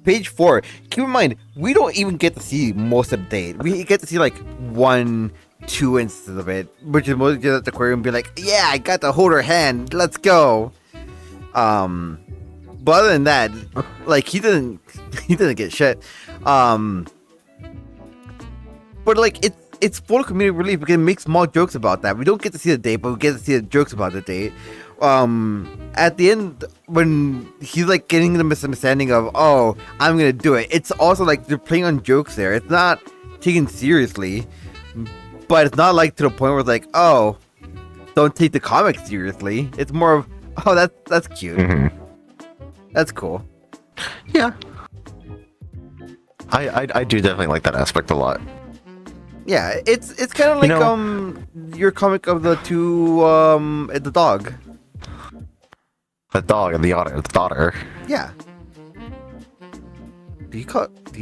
Page 4. Keep in mind, we don't even get to see most of the date. We get to see like 1, 2 instances of it, which is mostly just at the aquarium, be like, "Yeah, I got to hold her hand. Let's go." But other than that, like he didn't get shit. But like it's full of comedic relief because it makes small jokes about that. We don't get to see the date, but we get to see the jokes about the date. At the end, when he's like getting the misunderstanding of, "Oh, I'm gonna do it," it's also like they're playing on jokes there. It's not taken seriously, but it's not like to the point where it's like, "Oh, don't take the comic seriously." It's more of, "Oh, that's cute. Mm-hmm. That's cool." Yeah, I do definitely like that aspect a lot. Yeah, it's kind of like your comic of the two the dog. The dog and the daughter. Yeah. Do you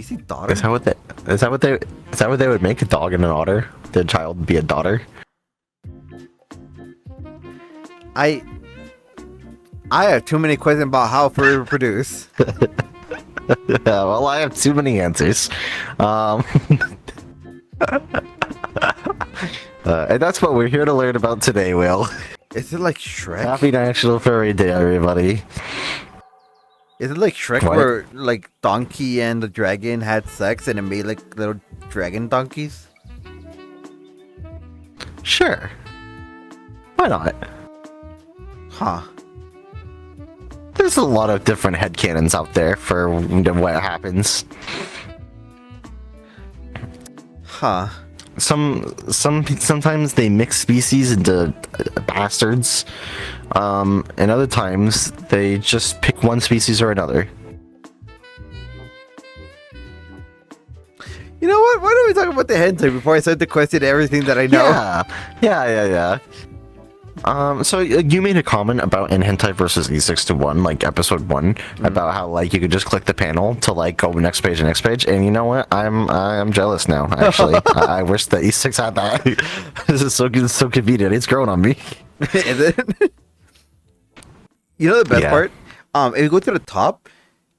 see daughter? Is that what they would make a dog and an otter? The child would be a daughter. I have too many questions about how furry reproduce. Well, I have too many answers. And that's what we're here to learn about today, Will. Is it like Shrek? Happy National Furry Day, everybody. Is it like Shrek What? where like Donkey and the dragon had sex and it made like little dragon donkeys? Sure. Why not? Huh. There's a lot of different headcanons out there for what happens. Huh. Sometimes they mix species into bastards, and other times they just pick one species or another. You know what? Why don't we talk about the hentai before I start to question everything that I know? Yeah. So you made a comment about in Hentai versus E6-1, like episode 1, about how like you could just click the panel to like go next page, and you know what? I'm jealous now. Actually, I wish that E6 had that. This is so convenient. It's growing on me. Is it? You know the best part? If you go to the top,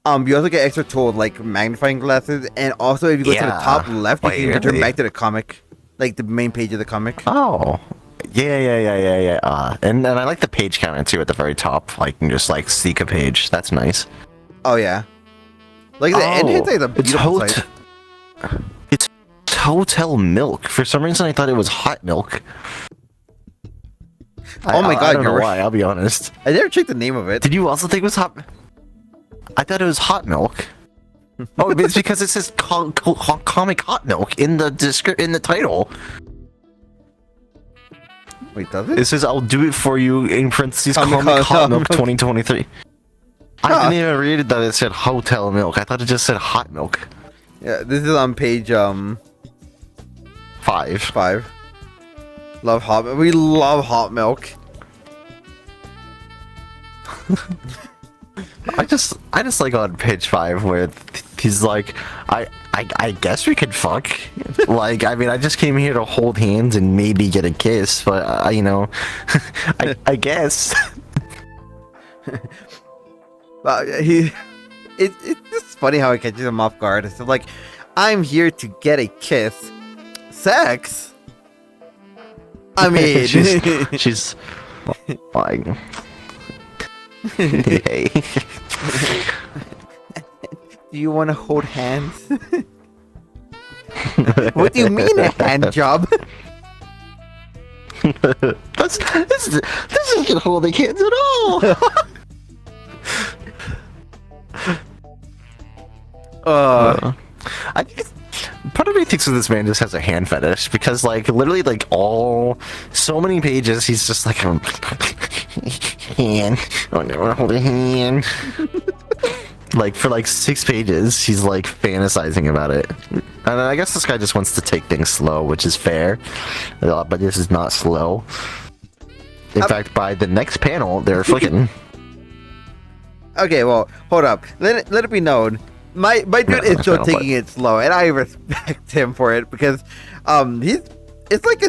you also get extra tools like magnifying glasses, and also if you go to the top left, you can return back to the comic, like the main page of the comic. Oh. Yeah. And I like the page counter too at the very top. Like, you can just like seek a page. That's nice. Oh yeah. Like the end hentai is a beautiful site. It's Hotel Milk. For some reason, I thought it was Hot Milk. Oh my god, I don't know why. I'll be honest. I never checked the name of it. Did you also think it was Hot? I thought it was Hot Milk. Oh, it's because it says comic Hot Milk in the title. Wait, does it? It says, "I'll do it for you," in parentheses, comic Hot Milk 2023. I didn't even read it that it said Hotel Milk. I thought it just said Hot Milk. Yeah, this is on page 5. Love hot milk. We love hot milk. I just like on page 5 where he's like, I guess we could fuck. Like, I mean, I just came here to hold hands and maybe get a kiss, but you know, I guess. It's just funny how it catches him off guard. It's like, I'm here to get a kiss. Sex? I mean, she's like, hey. Do you want to hold hands? What do you mean a hand job? This isn't holding hands at all. I think part of me thinks that this man just has a hand fetish because, like, literally, like, so many pages, he's just like, hand. I never hold a hand. Like for like 6 pages, he's like fantasizing about it. And I guess this guy just wants to take things slow, which is fair. But this is not slow. In fact, by the next panel, they're flicking. Okay, well, hold up. Let it be known. My dude is still taking it slow, and I respect him for it because it's like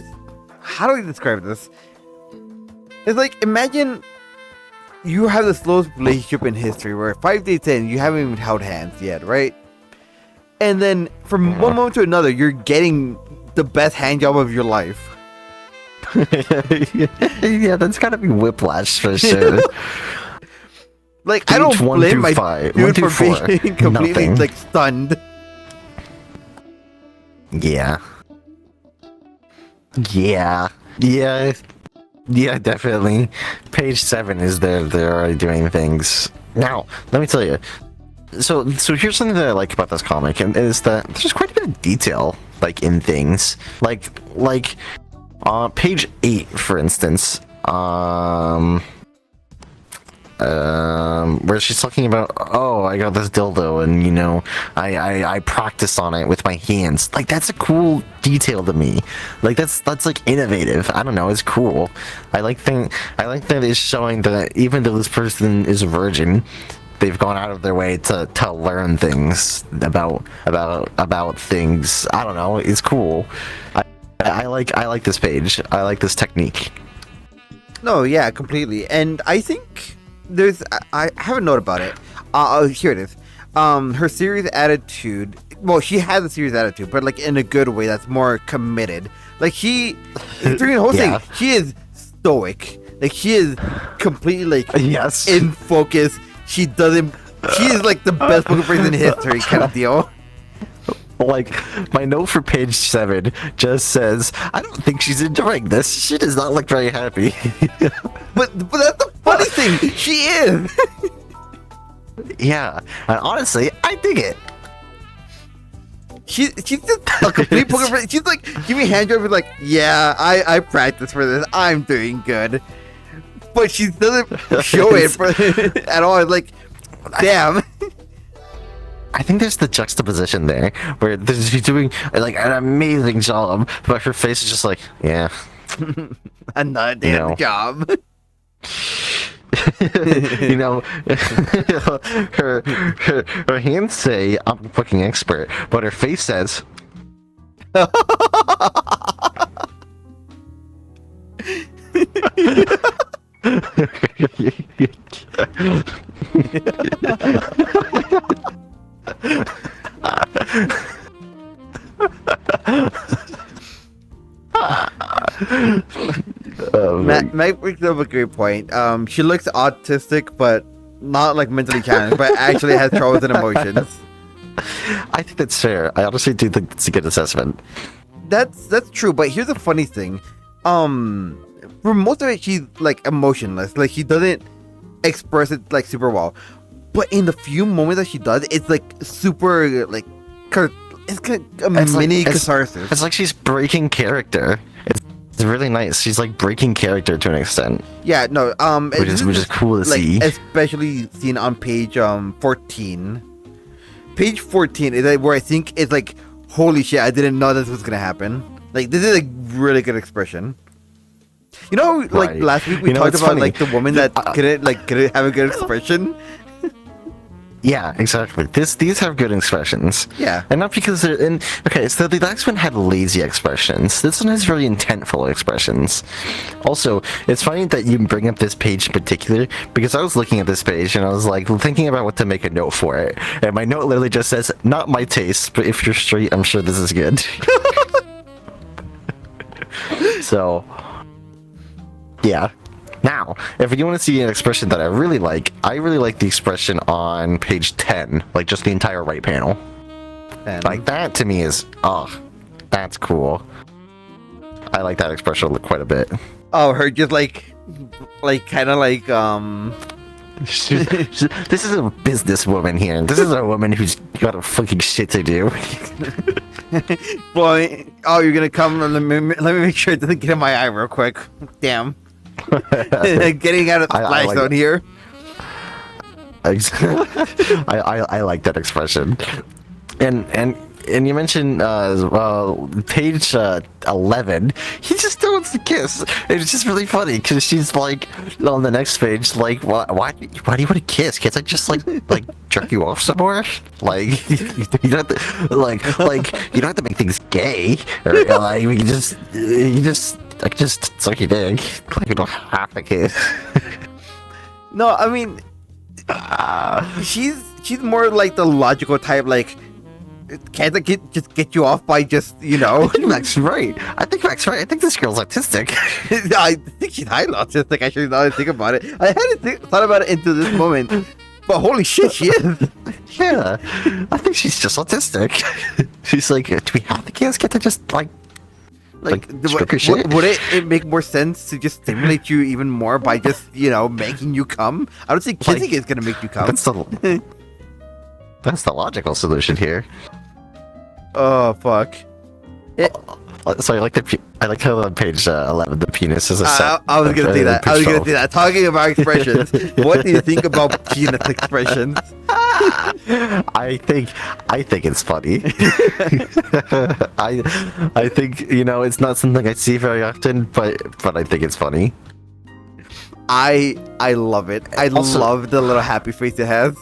how do I describe this? It's like, imagine you have the slowest relationship in history where 5 days in, you haven't even held hands yet, right? And then from one moment to another, you're getting the best hand job of your life. Yeah, that's gotta be whiplash for sure. Like, Page I don't blame my dude for 4, being completely nothing. like stunned. Yeah. Yeah, definitely. Page 7 is they're already doing things. Now, let me tell you. So here's something that I like about this comic, and is that there's quite a bit of detail, like, in things. Like page 8, for instance, where she's talking about, oh, I got this dildo, and you know, I practice on it with my hands. Like, that's a cool detail to me. Like, that's like innovative. I don't know, it's cool. I like that it's showing that even though this person is a virgin, they've gone out of their way to learn things about things. I don't know, it's cool. I like this page. I like this technique. No, yeah, completely. And I think I have a note about it. Here it is. Her serious attitude. Well, she has a serious attitude, but like in a good way that's more committed. Like during the whole thing, she is stoic. Like, she is completely like in focus. She is like the best poker person in history kind of deal. Like, my note for page 7 just says, I don't think she's enjoying this. She does not look very happy. but that's the funny thing. She is. Yeah, and honestly, I dig it. She's just a complete poker face. She's like, give me a hand job and like, yeah, I practice for this. I'm doing good. But she doesn't show it at all. Like, damn. I think there's the juxtaposition there, where she's doing like an amazing job, but her face is just like, yeah. Another damn job. You know, her hands say, I'm a fucking expert, but her face says, Matt brings up a great point. She looks autistic, but not like mentally challenged, but actually has troubles and emotions. I think that's fair. I honestly do think it's a good assessment. That's true, but here's the funny thing. For most of it, she's like emotionless. Like, she doesn't express it like super well. But in the few moments that she does, it's like super like it's kind of a mini catharsis. It's like she's breaking character. It's really nice. She's like breaking character to an extent. Yeah, no, which is cool to see. Especially seen on page 14. Page 14 is like where I think it's like, holy shit, I didn't know this was gonna happen. Like, this is a really good expression. You know, like last week we talked about funny. Like the woman that couldn't have a good expression. Yeah, exactly. These have good expressions. Yeah. And not because they're in... Okay, so the last one had lazy expressions. This one has really intentful expressions. Also, it's funny that you bring up this page in particular, because I was looking at this page and I was like thinking about what to make a note for it. And my note literally just says, not my taste, but if you're straight, I'm sure this is good. So, yeah. Now, if you want to see an expression that I really like the expression on page 10, like just the entire right panel. 10. Like, that to me is, that's cool. I like that expression quite a bit. Oh, her just like kind of like, this is a businesswoman here. This is a woman who's got a fucking shit to do. Boy, you're gonna come, let me make sure it doesn't get in my eye real quick. Damn. Getting out of the splash zone here. I like that expression. And you mentioned page 11. He just wants to kiss. It's just really funny because she's like on the next page, like, why do you want to kiss? Can't I just like jerk you off some more? Like you don't have to, like you don't have to make things gay, or like we can just suck your dick. Like you don't have to kiss. No, I mean, she's more like the logical type, like. Can't I just get you off by just, you know? I think Mac's right. I think this girl's autistic. I think she's highly autistic, actually, now that I think about it. I hadn't thought about it until this moment, but holy shit, she is. Yeah, I think she's just autistic. She's like, do we have to kiss? Can't I just, like stroke her shit? Would it make more sense to just stimulate you even more by just, you know, making you come? I don't think kissing is going to make you come. That's the logical solution here. Oh fuck! So I like how on page 11 the penis is a set. I was gonna say that. Talking about expressions, what do you think about penis expressions? I think it's funny. I think, you know, it's not something I see very often, but I think it's funny. I love it. I love the little happy face it has.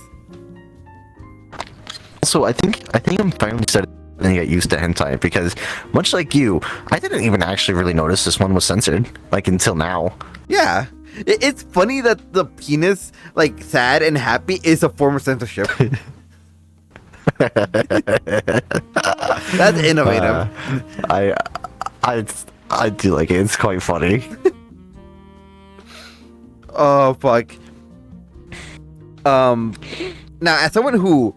Also, I think I'm finally starting to get used to hentai because, much like you, I didn't even actually really notice this one was censored, like, until now. Yeah. It's funny that the penis, like, sad and happy, is a form of censorship. That's innovative. I do like it. It's quite funny. Oh, fuck. Now, as someone who...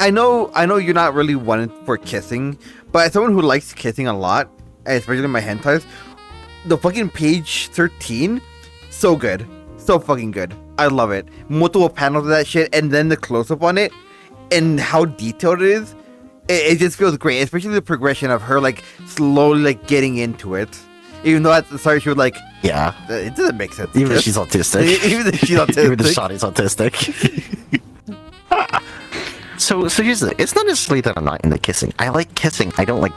I know you're not really one for kissing, but as someone who likes kissing a lot, especially in my hentais, the fucking page 13, so good. So fucking good. I love it. Multiple panels of that shit, and then the close-up on it, and how detailed it is, it just feels great, especially the progression of her, like, slowly, like, getting into it. Even though at the start she was like, yeah, it doesn't make sense. Even if she's autistic. Even if she's autistic. Even if Shawty's autistic. So here's the thing. It's not necessarily that I'm not into kissing. I like kissing. I don't like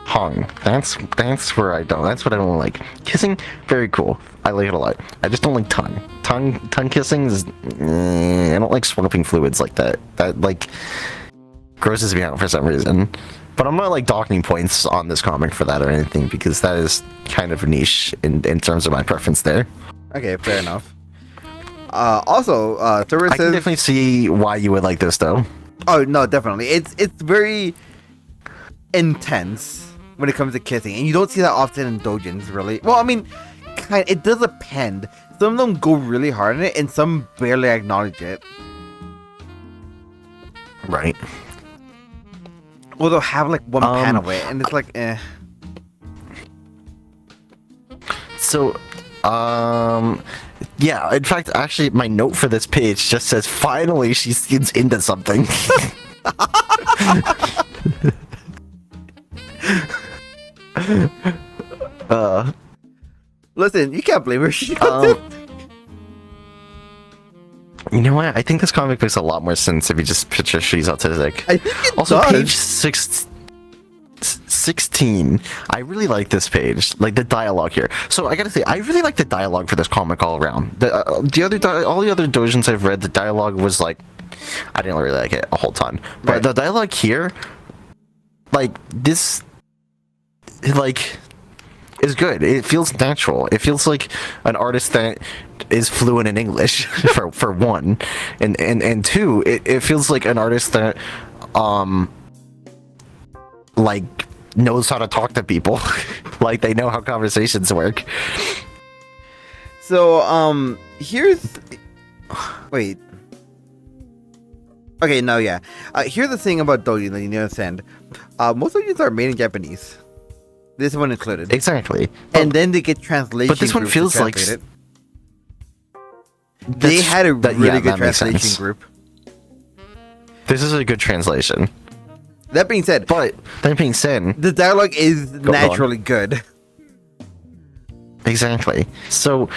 tongue. That's where I don't. That's what I don't like. Kissing, very cool. I like it a lot. I just don't like tongue. Tongue kissing is. I don't like swirling fluids like that. That like grosses me out for some reason. But I'm not like docking points on this comic for that or anything because that is kind of niche in terms of my preference there. Okay, fair enough. Also, Thurber says, I can definitely see why you would like this though. Oh no, definitely. It's very intense when it comes to kissing, and you don't see that often in doujins, really. Well, I mean, it does depend. Some of them go really hard on it, and some barely acknowledge it. Right. Or they'll have like one panel of it, and it's like, eh. So, yeah, in fact, actually, my note for this page just says, finally, she seems into something. Listen, you can't blame her. You know what? I think this comic makes a lot more sense if you just picture she's autistic. I think it also, does. page 16. I really like this page, like the dialogue here. So I gotta say, I really like the dialogue for this comic all around. All the other doujins I've read, the dialogue was like, I didn't really like it a whole ton. But right. The dialogue here, like this, like, is good. It feels natural. It feels like an artist that is fluent in English for one, and two, it feels like an artist that like knows how to talk to people. Like they know how conversations work. So here's wait. Okay, no, yeah. Here's the thing about doujin that you need to understand. Most doujins are made in Japanese. This one included. Exactly. And then they get translation. But this one feels like they had a really good translation group. This is a good translation. That being said, the dialogue is naturally good. Exactly. So,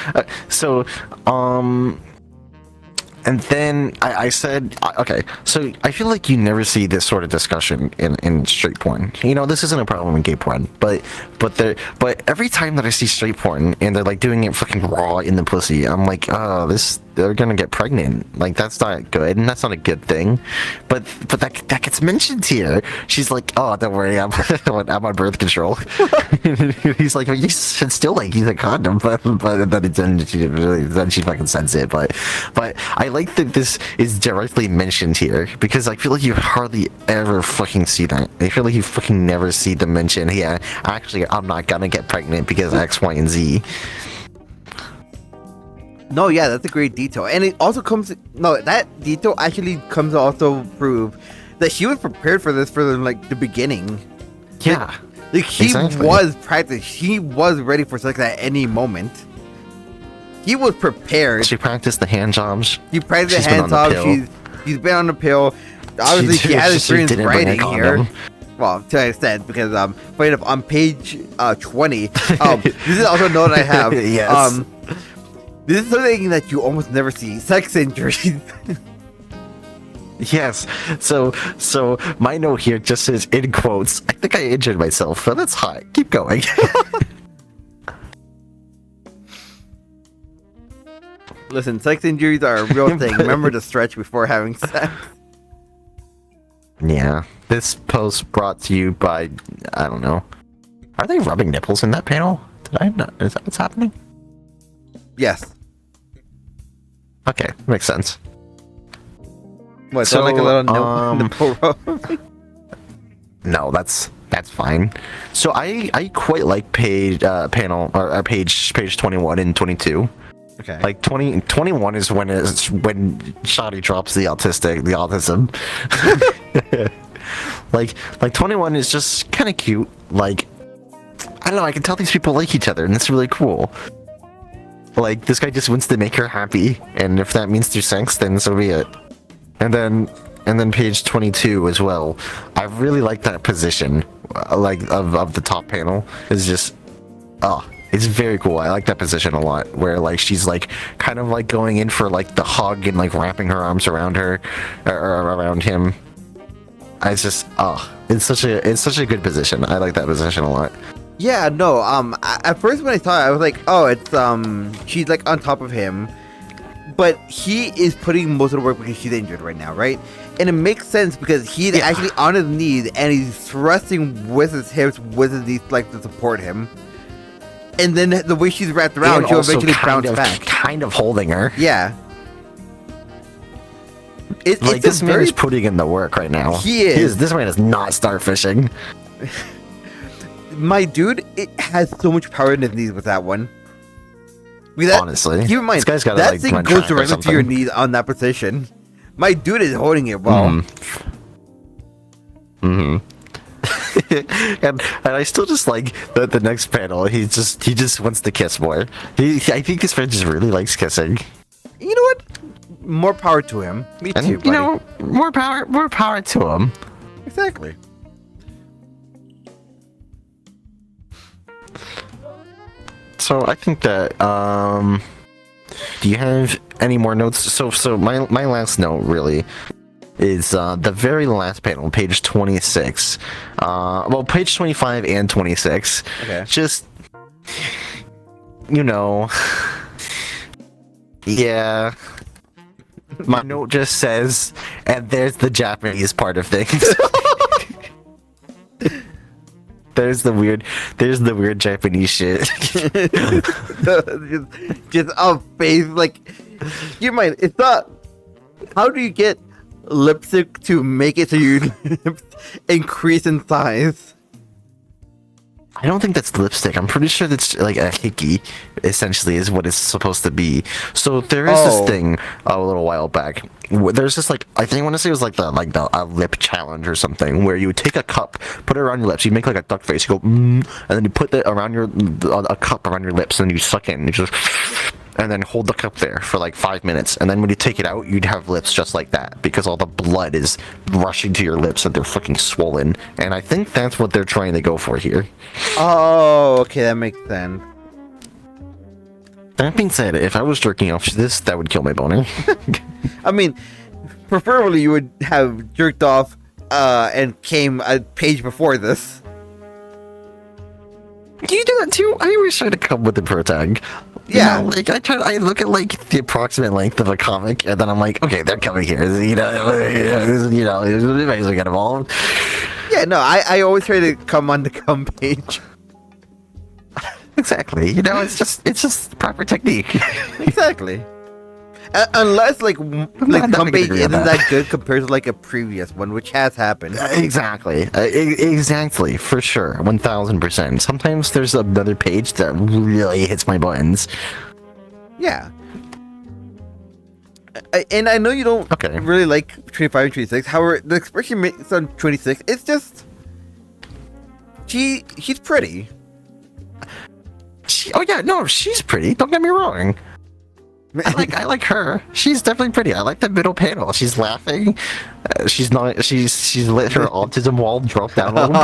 And then I said, okay, so I feel like you never see this sort of discussion in straight porn. You know, this isn't a problem in gay porn, but every time that I see straight porn and they're like doing it fucking raw in the pussy, I'm like, oh, they're gonna get pregnant. Like, that's not good, and that's not a good thing. But that gets mentioned here. She's like, oh, don't worry, I'm on birth control. He's like, well, you should still like use a condom, but then she fucking sends it. But I like that this is directly mentioned here, because I feel like you hardly ever fucking see that. I feel like you fucking never see them mention, yeah, actually, I'm not gonna get pregnant because X, Y, and Z. No, yeah, that's a great detail. And it also comes... No, that detail actually comes to also prove that she was prepared for this from, like, the beginning. Yeah. Like he exactly. was practiced. He was ready for sex at any moment. He was prepared. She practiced the hand jobs. He practiced the hand jobs. She's been on the pill. Obviously, she has experience writing here. Well, to an extent, because funny enough, on page 20, this is also a note I have. Yes. This is something that you almost never see: sex injuries. Yes. So my note here just says, in quotes, I think I injured myself. So that's hot. Keep going. Listen, sex injuries are a real thing. Remember to stretch before having sex. Yeah. This post brought to you by, I don't know. Are they rubbing nipples in that panel? Did I not? Is that what's happening? Yes. Okay, makes sense. What, so, like a little nipple rub? No, that's fine. So I quite like page 21 and 22. Okay. Like 21 is when Shotty drops the autism. like 21 is just kind of cute. Like, I don't know, I can tell these people like each other, and it's really cool. Like, this guy just wants to make her happy, and if that means through sex, then so be it. And then page 22 as well. I really like that position, like of the top panel. Is just, it's very cool. I like that position a lot, where like she's like kind of like going in for like the hug and like wrapping her arms around her or around him. It's just, it's such a good position. I like that position a lot. Yeah, no, at first when I saw it, I was like, oh, it's, she's, like, on top of him, but he is putting most of the work because she's injured right now, right? And it makes sense because he's actually on his knees, and he's thrusting with his hips, with his knees, like, to support him. And then the way she's wrapped around, she'll eventually bounce back. Kind of holding her. Yeah. Like, this man is putting in the work right now. He is. This man is not starfishing. My dude, it has so much power in his knees with that one. Honestly, keep in mind, this guy's got that like thing goes directly to your knees on that position. My dude is holding it well. And I still just like the next panel. He just wants to kiss more. I think this man just really likes kissing. You know what? More power to him. Me too, buddy. You know, more power to him. Exactly. So I think that do you have any more notes? So my last note really is the very last panel, page 26. Well, page 25 and 26. Okay. Just, you know, yeah. My note just says, and there's the Japanese part of things. There's the weird Japanese shit. just a face, like, you might. It's not. How do you get lipstick to make it so your lips increase in size? I don't think that's lipstick. I'm pretty sure that's like a hickey, essentially, is what it's supposed to be. So there is this thing a little while back. There's this like, I think I want to say it was like a lip challenge or something, where you would take a cup, put it around your lips, you make like a duck face, you go, and then you put it around a cup around your lips, and you suck in, and you just, and then hold the cup there for like 5 minutes, and then when you take it out, you'd have lips just like that, because all the blood is rushing to your lips and they're fucking swollen. And I think that's what they're trying to go for here. Oh, okay, that makes sense. That being said, if I was jerking off to this, that would kill my boner. I mean, preferably you would have jerked off and came a page before this. You do that too? I always try to come with the pro tag. Yeah. You know, like I look at like the approximate length of a comic, and then I'm like, okay, they're coming here. You know, might as well get involved. Yeah, no, I always try to come on the come page. Exactly. You know, it's just proper technique. Exactly. Unless like come page isn't that good compared to like a previous one, which has happened. Exactly. Exactly. For sure. 1000%. Sometimes there's another page that really hits my buttons. Yeah. And I know you don't really like 25 and 26. However, the expression makes on 26, it's just she's pretty. She's pretty. Don't get me wrong. I like her. She's definitely pretty. I like the middle panel. She's laughing. She's let her autism wall drop down a little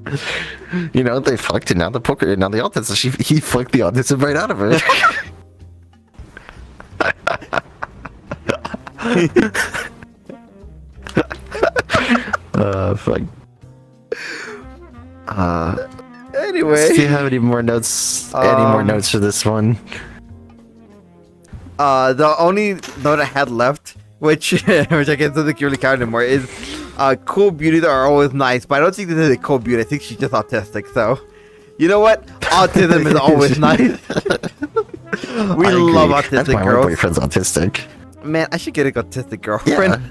bit. You know, they fucked and now the autism. He flicked the autism right out of her. Fuck. Anyway, do you have any more notes? Any more notes for this one? The only note I had left, which I guess doesn't really count anymore, is cool beauties are always nice, but I don't think this is a cool beauty. I think she's just autistic. So, you know what? Autism is always nice. We love autistic That's why girls. My boyfriend's autistic. Man, I should get an autistic girlfriend. Yeah.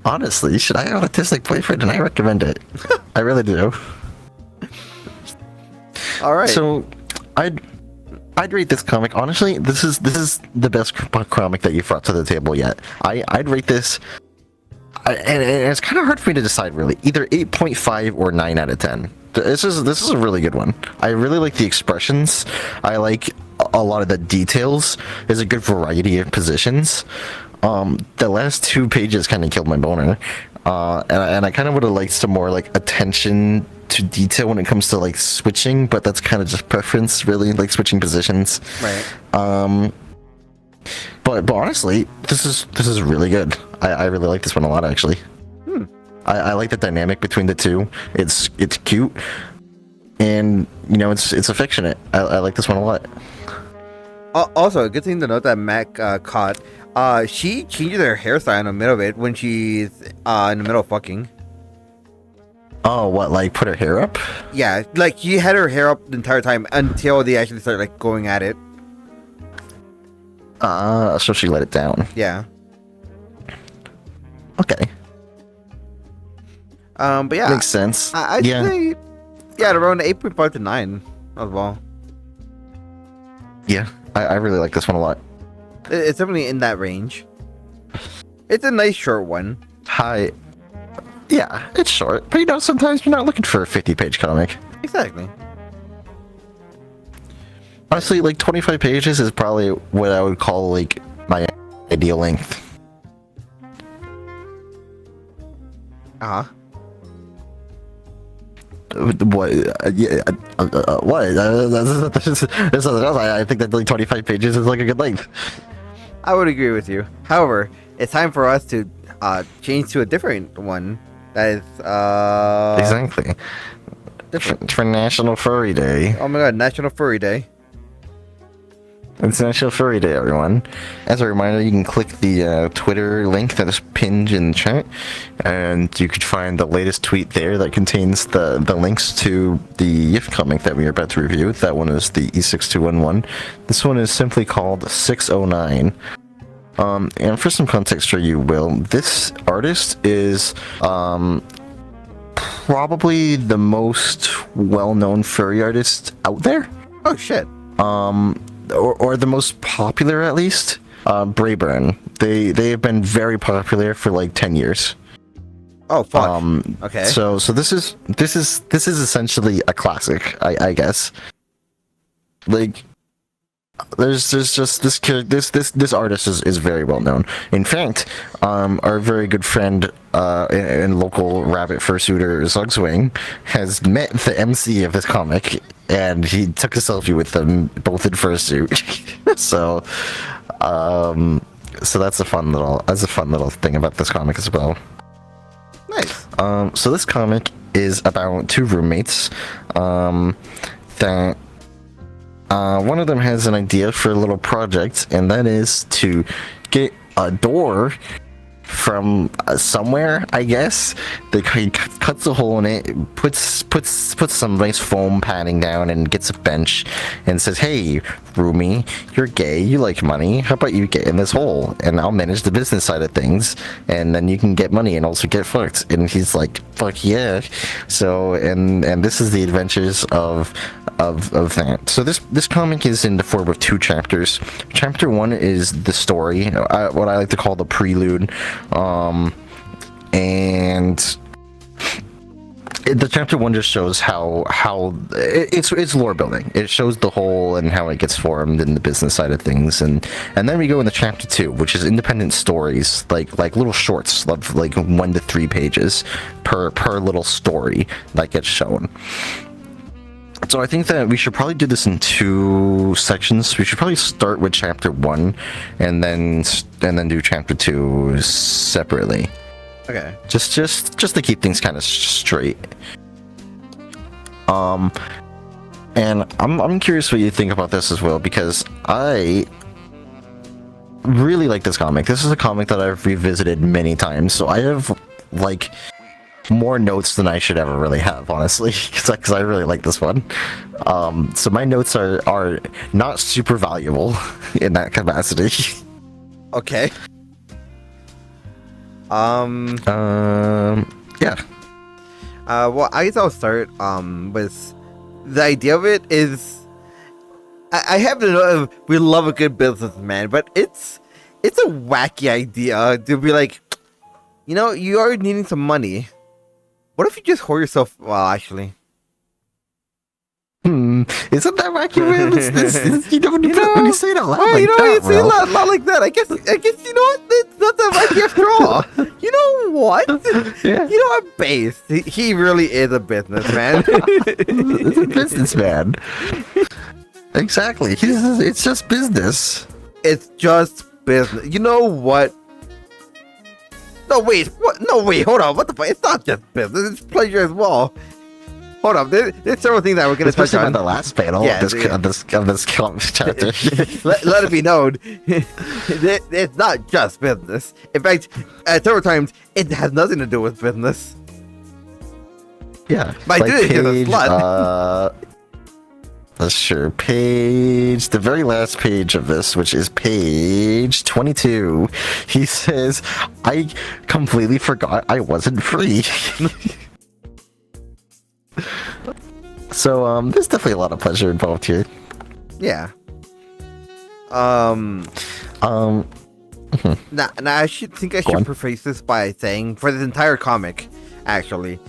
Honestly, should I have an autistic boyfriend? And I recommend it. I really do. All right. So, I'd rate this comic. Honestly, this is the best comic that you've brought to the table yet. I'd rate this, and it's kind of hard for me to decide really. Either 8.5 or 9 out of 10. This is a really good one. I really like the expressions. I like a lot of the details. There's a good variety of positions. The last 2 pages kind of killed my boner, and I kind of would have liked some more like attention to detail when it comes to like switching, but that's kind of just preference, really, like switching positions. Right. But honestly, this is really good. I really like this one a lot, actually. I like the dynamic between the two. It's cute, and you know, it's affectionate. I like this one a lot. Also, a good thing to note that Mac caught. She changes her hairstyle in the middle of it when she's in the middle of fucking. Oh, what, like put her hair up? Yeah, like she had her hair up the entire time until they actually started like going at it. So she let it down. Yeah. Okay. But yeah. Makes sense. I'd say, around 8.5 to 9 as well. Yeah, I really like this one a lot. It's definitely in that range. It's a nice short one. Hi. Yeah, it's short, but you know, sometimes you're not looking for a 50-page comic. Exactly. Honestly, like 25 pages is probably what I would call like my ideal length. Uh-huh. What? What? There's something else. I think that like 25 pages is like a good length. I would agree with you. However, it's time for us to change to a different one. That is exactly. Different. It's for National Furry Day. Oh my god, National Furry Day. It's National Furry Day, everyone. As a reminder, you can click the Twitter link that is pinned in the chat, and you could find the latest tweet there that contains the links to the YIF comic that we are about to review. That one is the E6211. This one is simply called 609. And for some context for you, Will, this artist is probably the most well-known furry artist out there. Oh shit. Or the most popular, at least. Brayburn. They have been very popular for like 10 years. Oh fuck. Okay. So this is essentially a classic, I guess. Like, there's just this artist is very well known. In fact, our very good friend and local rabbit fursuiter Zugswing has met the MC of this comic, and he took a selfie with them both in fursuit. So so that's a fun little thing about this comic as well. Nice. So this comic is about two roommates that one of them has an idea for a little project, and that is to get a door from somewhere, I guess. He cuts a hole in it, puts some nice foam padding down, and gets a bench, and says, "Hey, roomie, you're gay, you like money. How about you get in this hole, and I'll manage the business side of things, and then you can get money and also get fucked." And he's like, "Fuck yeah!" So, and this is the adventures of that. So this comic is in the form of 2 chapters. Chapter 1 is the story, what I like to call the prelude, and the chapter 1 just shows how it's lore building. It shows the whole and how it gets formed in the business side of things, and then we go into chapter 2, which is independent stories, like little shorts of like 1 to 3 pages per little story that gets shown. So I think that we should probably do this in 2 sections. We should probably start with chapter 1 and then do chapter 2 separately. Okay. Just to keep things kind of straight. And I'm curious what you think about this as well, because I really like this comic. This is a comic that I've revisited many times, so I have like more notes than I should ever really have, honestly, because I really like this one. So my notes are not super valuable in that capacity. Okay. Yeah. Well, I guess I'll start with the idea of it is I have to know we love a good businessman, but it's a wacky idea to be like, you know, you are needing some money. What if you just whore yourself? Well, actually. Isn't that wacky, man? You don't when you say it out loud like you that, say it out loud like that. I guess you know what? It's not that wacky after all. You know what? Yeah. You know what? Base. He really is a businessman. He's a businessman. Exactly. It's just business. It's just business. You know what? No, wait. What? No, wait. Hold on. What the fuck? It's not just business. It's pleasure as well. Hold on. There's several things that we're going to touch on. Especially on the last panel of this chapter. let it be known. It's not just business. In fact, several times, it has nothing to do with business. Yeah. My dude is a slut. That's sure. The very last page of this, which is page 22, he says, "I completely forgot I wasn't free." So, there's definitely a lot of pleasure involved here. Yeah. Now I should preface this by saying, for this entire comic, actually,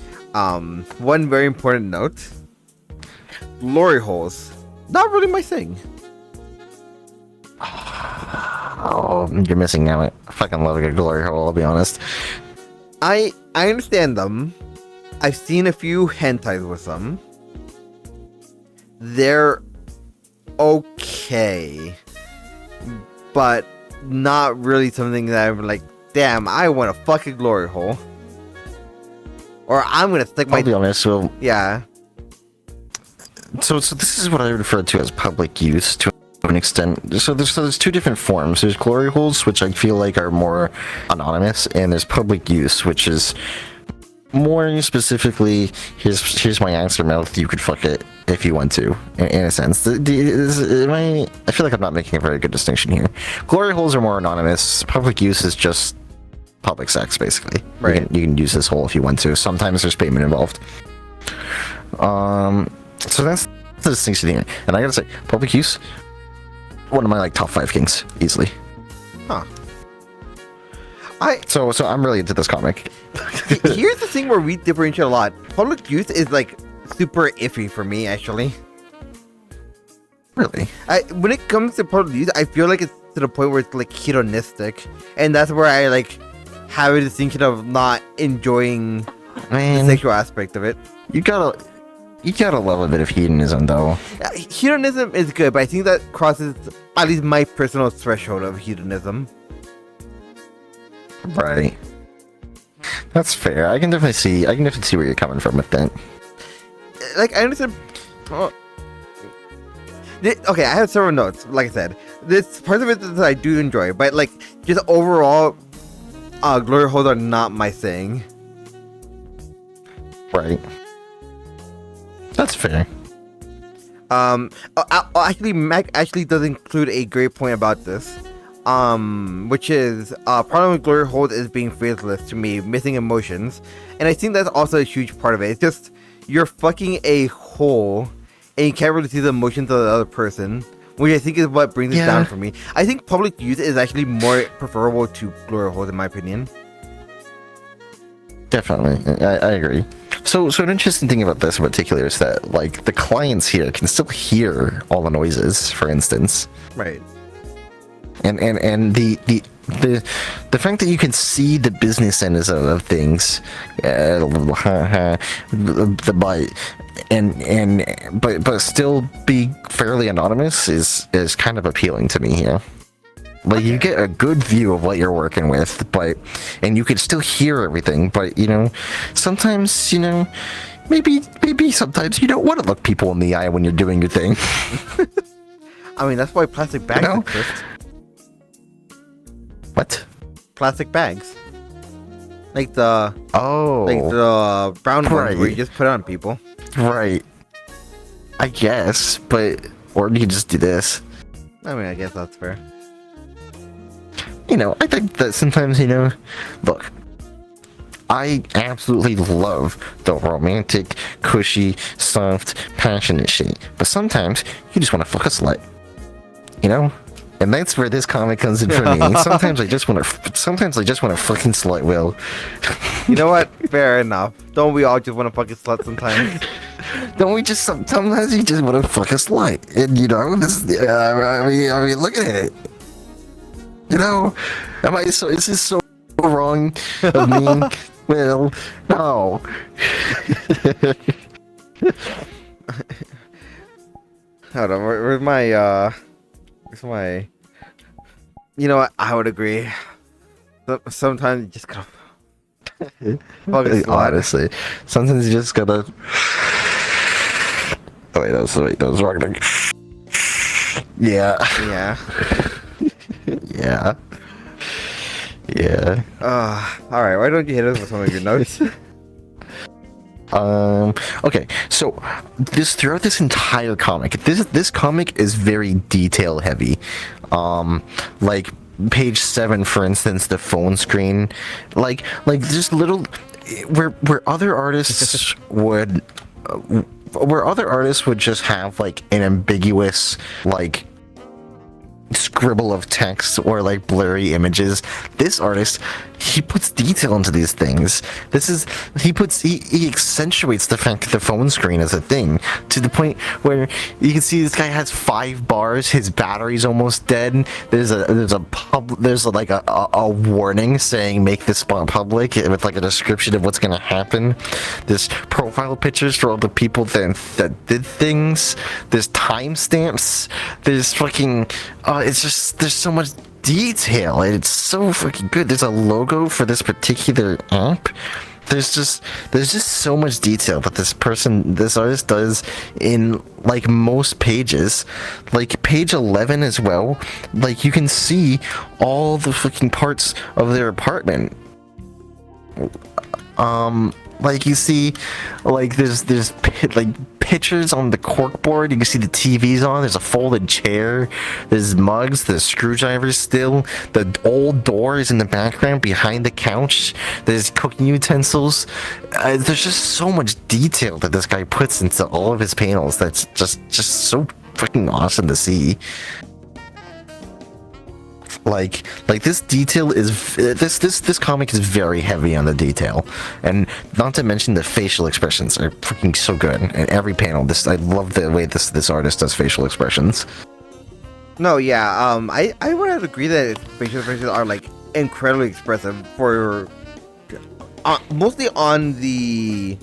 one very important note. Glory holes, not really my thing. Oh, you're missing out. I fucking love a good glory hole, I'll be honest. I understand them. I've seen a few hentais with them. They're okay, but not really something that I'm like, damn, I want a fucking glory hole. Or I'm gonna stick my... I'll be honest, well... Yeah. So this is what I refer to as public use to an extent. So there's 2 different forms. There's glory holes, which I feel like are more anonymous, and there's public use, which is more specifically, here's my answer mouth, you could fuck it if you want to, in a sense. I feel like I'm not making a very good distinction here. Glory holes are more anonymous. Public use is just public sex, basically. Right. You can use this hole if you want to. Sometimes there's payment involved. So that's the distinction here. And I gotta say, public use, one of my top 5 kings, easily. Huh. So I'm really into this comic. Here's the thing where we differentiate a lot. Public use is super iffy for me, actually. Really? When it comes to portal use, I feel like it's to the point where it's like hedonistic, and that's where I like have a distinction of not enjoying the sexual aspect of it. You gotta love a bit of hedonism, though. Hedonism is good, but I think that crosses at least my personal threshold of hedonism. Right. That's fair. I can definitely see where you're coming from with that. Like, I understand. Okay, I have several notes. Like I said, this part of it that I do enjoy, but like just overall, glory holes are not my thing. Right. That's fair. Actually, Mac actually does include a great point about this. Which is problem with glory holes is being faceless to me, missing emotions, and I think that's also a huge part of it. It's just you're fucking a hole, and you can't really see the emotions of the other person, which I think is what brings it down for me. I think public use is actually more preferable to glory holes, in my opinion. Definitely, I agree. So an interesting thing about this in particular is that like the clients here can still hear all the noises, for instance. Right. And the fact that you can see the business end of things, but still be fairly anonymous is kind of appealing to me here. Like you get a good view of what you're working with, and you can still hear everything. But sometimes maybe sometimes you don't want to look people in the eye when you're doing your thing. I mean, that's why plastic bags exist. What? Plastic bags. Like the brown ones where you just put it on people. Right. I guess, or you can just do this. I mean, I guess that's fair. I think that sometimes, look, I absolutely love the romantic, cushy, soft, passionate shit. But sometimes you just want to fuck a slut. And that's where this comic comes in for me. Sometimes I just want to fucking slut, Will. You know what? Fair enough. Don't we all just want to fucking slut sometimes? Don't we just sometimes you just want to fuck a slut? And I mean, look at it. Is this so wrong of me? Well, no. Hold on, where's my you know what, I would agree. Sometimes you just gotta honestly, sometimes you just gotta that was wrong thing. Yeah. Alright, why don't you hit us with some of your notes? Okay, so throughout this entire comic, this comic is very detail heavy. Like page 7, for instance, the phone screen, like just little where other artists would just have like an ambiguous like scribble of text or like blurry images. This artist, he puts detail into these things. He accentuates the fact that the phone screen is a thing to the point where you can see this guy has 5 bars, his battery's almost dead. There's like a warning saying make this spot public with like a description of what's gonna happen. There's profile pictures for all the people that did things. There's timestamps. There's fucking it's just there's so much detail and it's so fucking good. There's a logo for this particular app. There's just so much detail that this artist does in like most pages, like page 11 as well. Like you can see all the fucking parts of their apartment. Like you see, like there's pictures on the corkboard. You can see the TV's on. There's a folded chair. There's mugs. There's screwdrivers still. The old door is in the background behind the couch. There's cooking utensils. There's just so much detail that this guy puts into all of his panels. That's just so freaking awesome to see. Like this detail is this comic is very heavy on the detail, and not to mention the facial expressions are freaking so good. And every panel, I love the way this artist does facial expressions. No, yeah, I would agree that facial expressions are like incredibly expressive for mostly on the.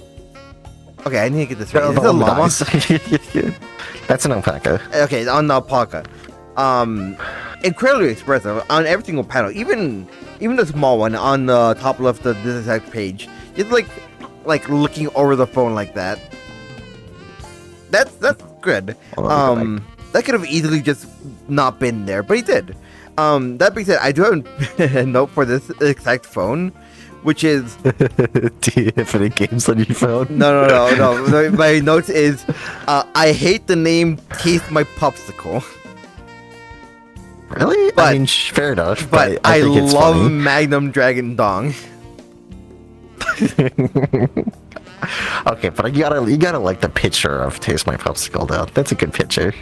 Okay, I need to get this right. Is it a llama? That's an alpaca. Okay, on the alpaca. Incredibly expressive on every single panel, even the small one on the top left of this exact page. It's like looking over the phone like that. That's good. That could have easily just not been there, but he did. That being said, I do have a note for this exact phone, which is... Do you have any games on your phone? No. My note is, I hate the name Taste My Popsicle. Really? But, I mean, fair enough. But I love funny. Magnum Dragon Dong. Okay, but you gotta like the picture of Taste My Popsicle, though. That's a good picture.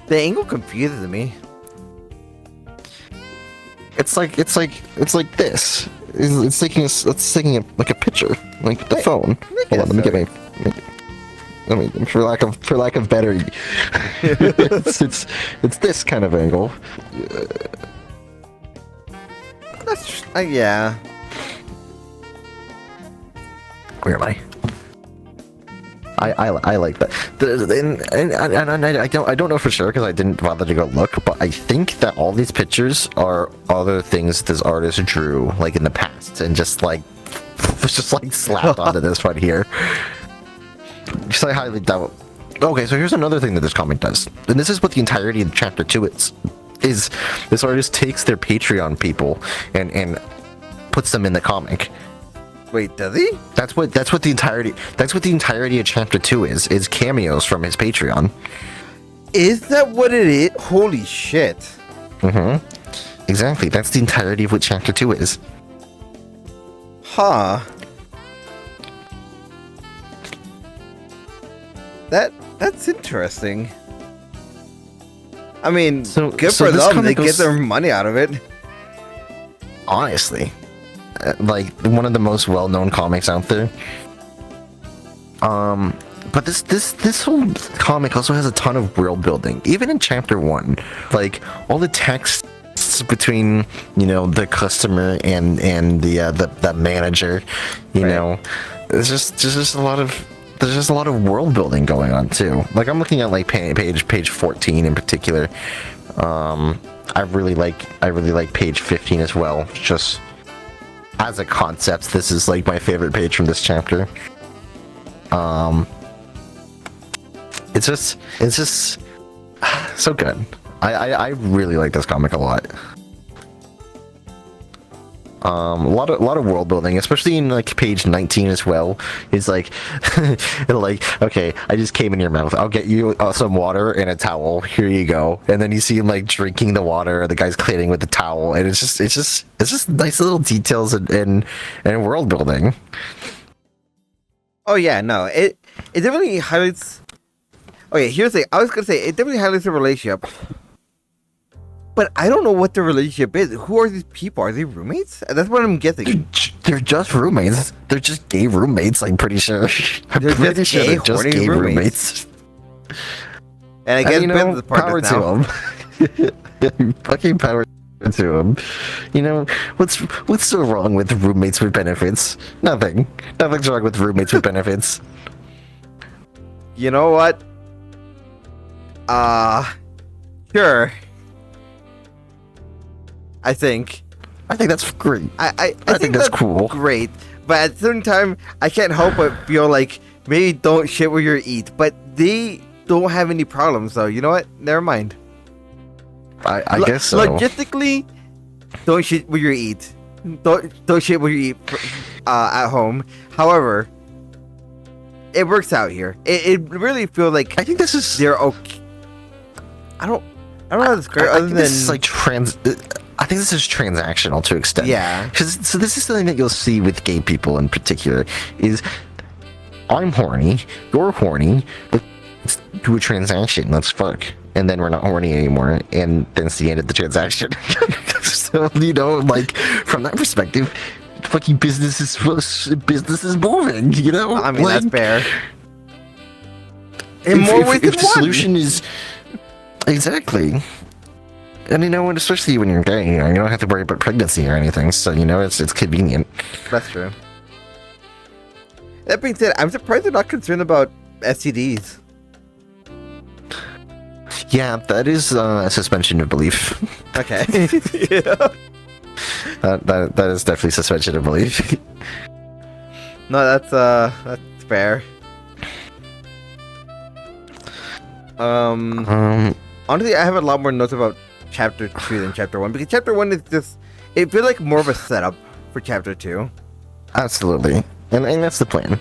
The angle confuses me. It's like this. It's taking like a picture, like the phone. Hold on, let me get my. I mean, for lack of better, it's this kind of angle. That's yeah. Where am I? I like that. I don't know for sure because I didn't bother to go look, but I think that all these pictures are other things this artist drew like in the past and just like slapped onto this right here. So I highly doubt. Okay, so here's another thing that this comic does, and this is what the entirety of chapter 2 is this artist takes their Patreon people and puts them in the comic. Wait, does he? That's what the entirety of chapter 2 is cameos from his Patreon. Is that what it is? Holy shit. Mm-hmm. Exactly. That's the entirety of what chapter 2 is. Huh. That's interesting. I mean, good for them. They get their money out of it. Honestly. Like one of the most well-known comics out there. But this whole comic also has a ton of world building. Even in chapter 1, like all the text between the customer and the manager, you know, there's just a lot of world building going on too. Like I'm looking at like page 14 in particular. I really like page 15 as well. Just as a concept, this is like my favorite page from this chapter. It's just so good. I really like this comic a lot. A lot of world building, especially in like page 19 as well. It's like, okay, I just came in your mouth. I'll get you some water and a towel. Here you go. And then you see him like drinking the water. The guy's cleaning with the towel, and it's just nice little details and world building. Oh yeah, no, it definitely highlights. Okay, here's the thing. I was gonna say it definitely highlights the relationship. But I don't know what the relationship is. Who are these people? Are they roommates? That's what I'm guessing. They're just roommates. They're just gay roommates, I'm pretty sure. They're just gay roommates. And I guess power to them. Fucking power to them. You know, what's so wrong with roommates with benefits? Nothing. Nothing's wrong with roommates with benefits. You know what? Sure. I think that's great. I think that's cool. Great, but at the same time, I can't help but feel like maybe don't shit where you eat. But they don't have any problems, though. You know what? Never mind. I guess so. Logistically, don't shit where you eat. Don't shit where you eat at home. However, it works out here. It really feels like I think this is they're okay. I don't know how to describe it other than this is like I think this is transactional to an extent. Yeah. So this is something that you'll see with gay people in particular, is I'm horny, you're horny, let's do a transaction, let's fuck. and then we're not horny anymore, and then it's the end of the transaction. So, you know, like, from that perspective, fucking business is moving, you know? I mean, like, that's fair. In more ways than the one. solution is... Exactly. And, you know, and especially when you're gay, you know, you don't have to worry about pregnancy or anything, so, you know, it's convenient. That's true. That being said, I'm surprised they're not concerned about STDs. Yeah, that is a suspension of belief. Okay. Yeah. That is definitely suspension of belief. No, that's fair. Honestly, I have a lot more notes about chapter 2 than chapter 1, because chapter 1 is just, it feels like more of a setup for chapter 2. Absolutely. And that's the plan.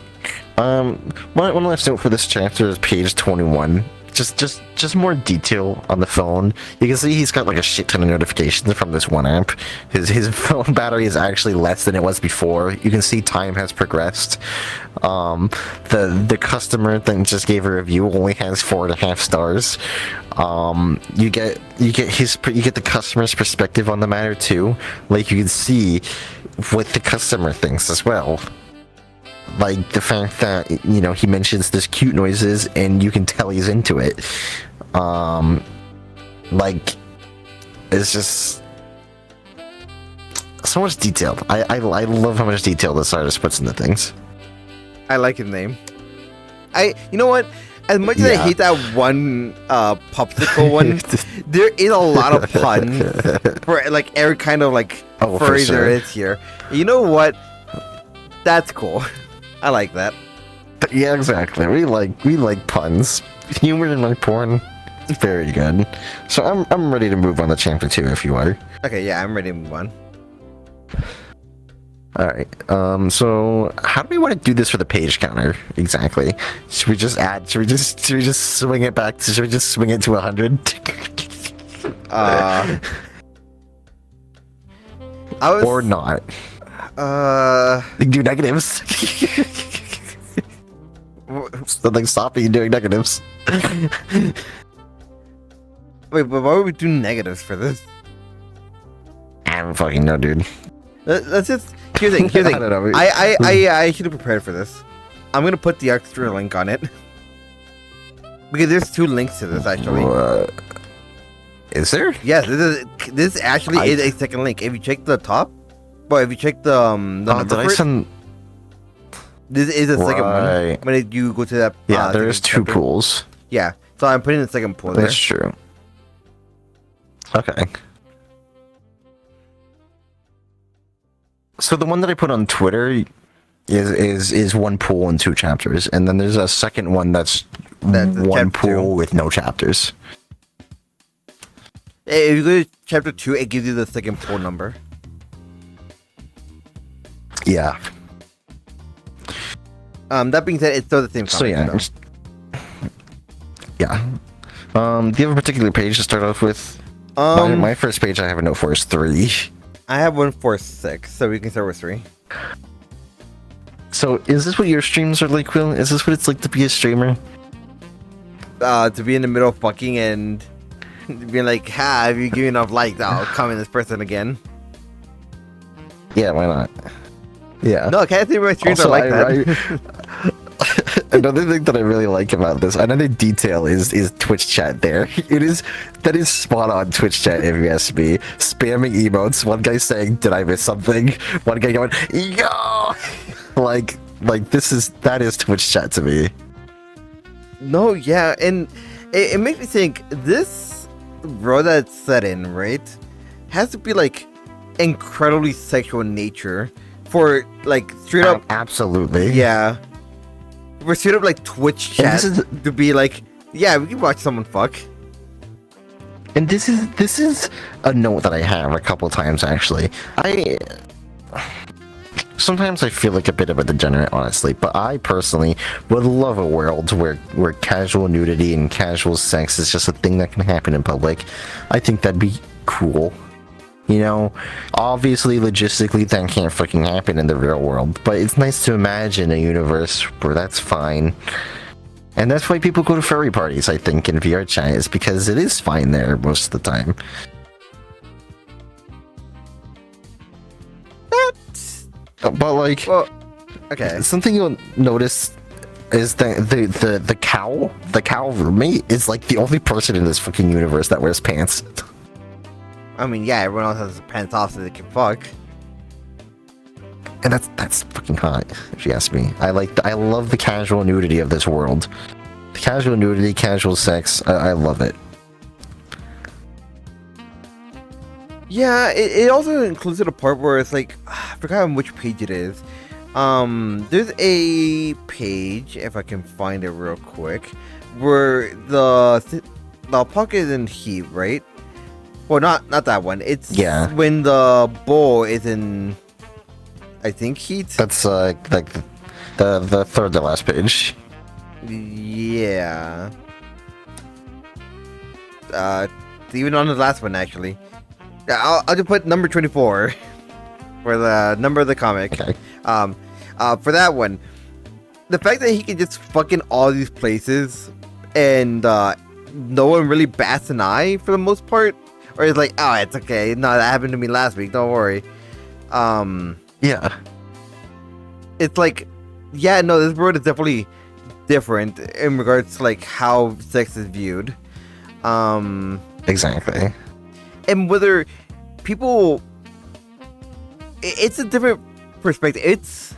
One last note for this chapter is page 21. Just more detail on the phone. You can see he's got like a shit ton of notifications from this one app. His phone battery is actually less than it was before. You can see time has progressed. The customer that just gave a review only has 4.5 stars. You get the customer's perspective on the matter too. Like, you can see what the customer thinks as well. Like, the fact that, you know, he mentions this cute noises and you can tell he's into it. Like, it's just so much detail. I love how much detail this artist puts into things. I like his name. You know what? As much as I hate that one popsicle one, there is a lot of puns for like every kind of like furry there is here. You know what? That's cool. I like that. Yeah, exactly. We like puns. Humor in my porn. It's very good. So I'm ready to move on to chapter 2 if you are. Okay, yeah, I'm ready to move on. Alright, so how do we want to do this for the page counter exactly? Should we just swing it back to, should we just swing it to 100? Or not. Do negatives. Nothing stopping you doing negatives. Wait, but why would we do negatives for this? I don't fucking know, dude. Let's just... Here's the thing. I don't know. I should have prepared for this. I'm going to put the extra link on it. Because there's 2 links to this, actually. Is there? Yes, this actually is a second link. If you check the top... Well, if you check the number for it, this is a second one. When you go to that... Yeah, there's 2 pools. Yeah, so I'm putting the second pool there. That's true. Okay. So the one that I put on Twitter is 1 pool and 2 chapters, and then there's a second one that's 1 pool with no chapters. If you go to chapter 2, it gives you the second pool number. Yeah. That being said, it's still the same. So yeah. Yeah. Do you have a particular page to start off with? My first page I have a note for is 3. I have one for 6, so we can start with 3. So, is this what your streams are like, Will? Is this what it's like to be a streamer? To be in the middle of fucking and being like, ha, if you give me enough likes, I'll comment this person again. Yeah, why not? Yeah. No, can't say my streams are like that. Another thing that I really like about this, another detail is Twitch chat there. That is spot on Twitch chat if you ask me. Spamming emotes, one guy saying, did I miss something? One guy going, yo! Like that is Twitch chat to me. No, yeah, and it makes me think, this world that's set in, right, has to be like incredibly sexual in nature for like straight up... Absolutely. Yeah. For straight up like Twitch chat to be like, yeah, we can watch someone fuck. And this is a note that I have a couple times actually. Sometimes I feel like a bit of a degenerate, honestly, but I personally would love a world where casual nudity and casual sex is just a thing that can happen in public. I think that'd be cool. You know, obviously, logistically, that can't fucking happen in the real world, but it's nice to imagine a universe where that's fine. And that's why people go to furry parties, I think, in VRChat, is because it is fine there most of the time. But like, Well, okay. something you'll notice is that the cow roommate is like the only person in this fucking universe that wears pants. I mean, yeah, everyone else has pants off so they can fuck. And that's fucking hot, if you ask me. I love the casual nudity of this world. The casual nudity, casual sex, I love it. Yeah, it also includes a part where it's like, I forgot on which page it is. There's a page, if I can find it real quick, where the puck is in heat, right? Well, not that one. It's when the bowl is in, I think, heat. That's like the third to last page. Yeah. Even on the last one, actually. Yeah, I'll just put number 24 for the number of the comic. Okay. For that one, the fact that he can just fucking all these places and no one really bats an eye for the most part, or it's like, oh, it's okay. No, that happened to me last week. Don't worry. Yeah. It's like, yeah, no, this world is definitely different in regards to like how sex is viewed. Exactly. And whether people, it's a different perspective. It's,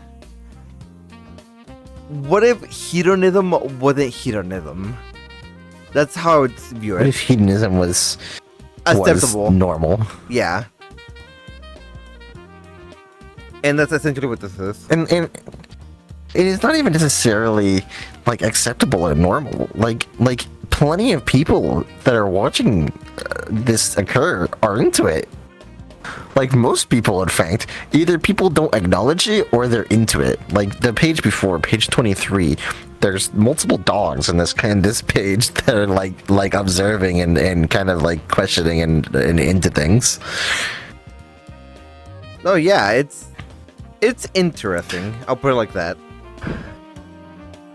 what if hedonism wasn't hedonism? That's how it's viewed. What if hedonism was acceptable, normal? Yeah. And that's essentially what this is. And it is not even necessarily like acceptable and normal. Like plenty of people that are watching this occur are into it. Like most people, in fact, either people don't acknowledge it or they're into it. Like the page before, page 23, there's multiple dogs in this page that are like observing and kind of like questioning and into things. Oh yeah, it's interesting. I'll put it like that.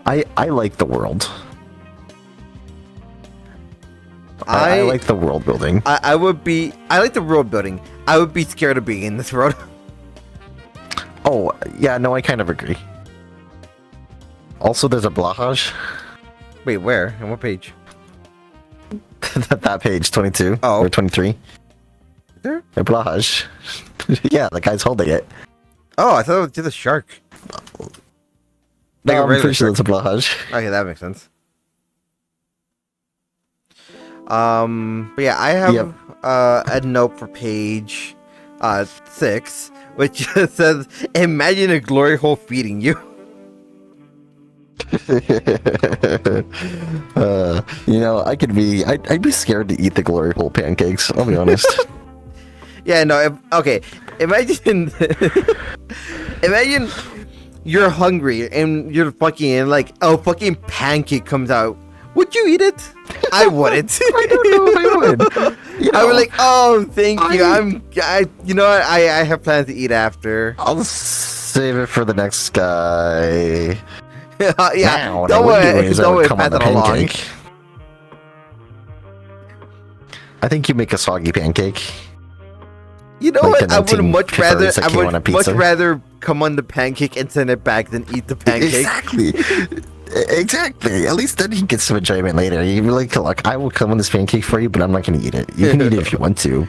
I like the world. I like the world building. I like the world building. I would be scared of being in this world. Oh, yeah, no, I kind of agree. Also, there's a blahage. Wait, where? On what page? that page, 22. Oh. Or 23. There? A blahage. Yeah, the guy's holding it. Oh, I thought it was just a shark. No, Like a I'm regular pretty sure shark. it's a blahage. Okay, that makes sense. But yeah, I have a note for page 6, which just says, "Imagine a glory hole feeding you." I'd be scared to eat the glory hole pancakes. I'll be honest. Yeah, no. Okay, imagine, imagine you're hungry and you're fucking and like a fucking pancake comes out. Would you eat it? I wouldn't. I don't know if I would. I would like, oh, thank you. You know what? I have plans to eat after. I'll save it for the next guy. Yeah, Now, don't worry, pass it along. I think you make a soggy pancake. You know Like what? the I would much rather, 1950s that came on a much pizza. rather come on the pancake and send it back than eat the pancake. Exactly. Exactly. At least then he gets some enjoyment later. You'd be like, look, I will come on this pancake for you, but I'm not going to eat it. You can eat it if you want to.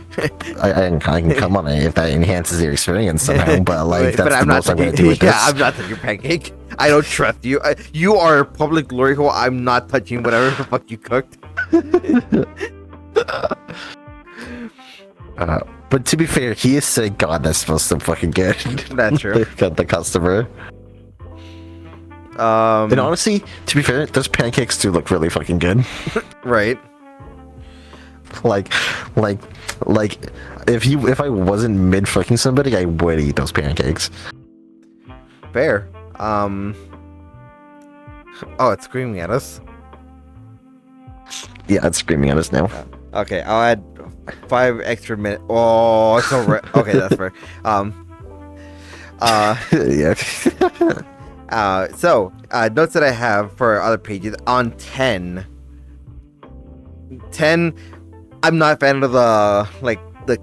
I can come on it if that enhances your experience somehow, but like, that's the most I'm going to do with this. Yeah, I'm not touching your pancake. I don't trust you. You are a public glory hole. I'm not touching whatever the fuck you cooked. But to be fair, he is saying, God, that smells so fucking good. That's true. Got the customer. And honestly, to be fair, those pancakes do look really fucking good. Right. Like, if I wasn't mid fucking somebody, I would eat those pancakes. Fair. Oh, it's screaming at us. Yeah, it's screaming at us now. Okay, I'll add 5 extra minutes. Oh, it's so okay, that's fair. Yeah. So notes that I have for other pages on 10. 10, I'm not a fan of the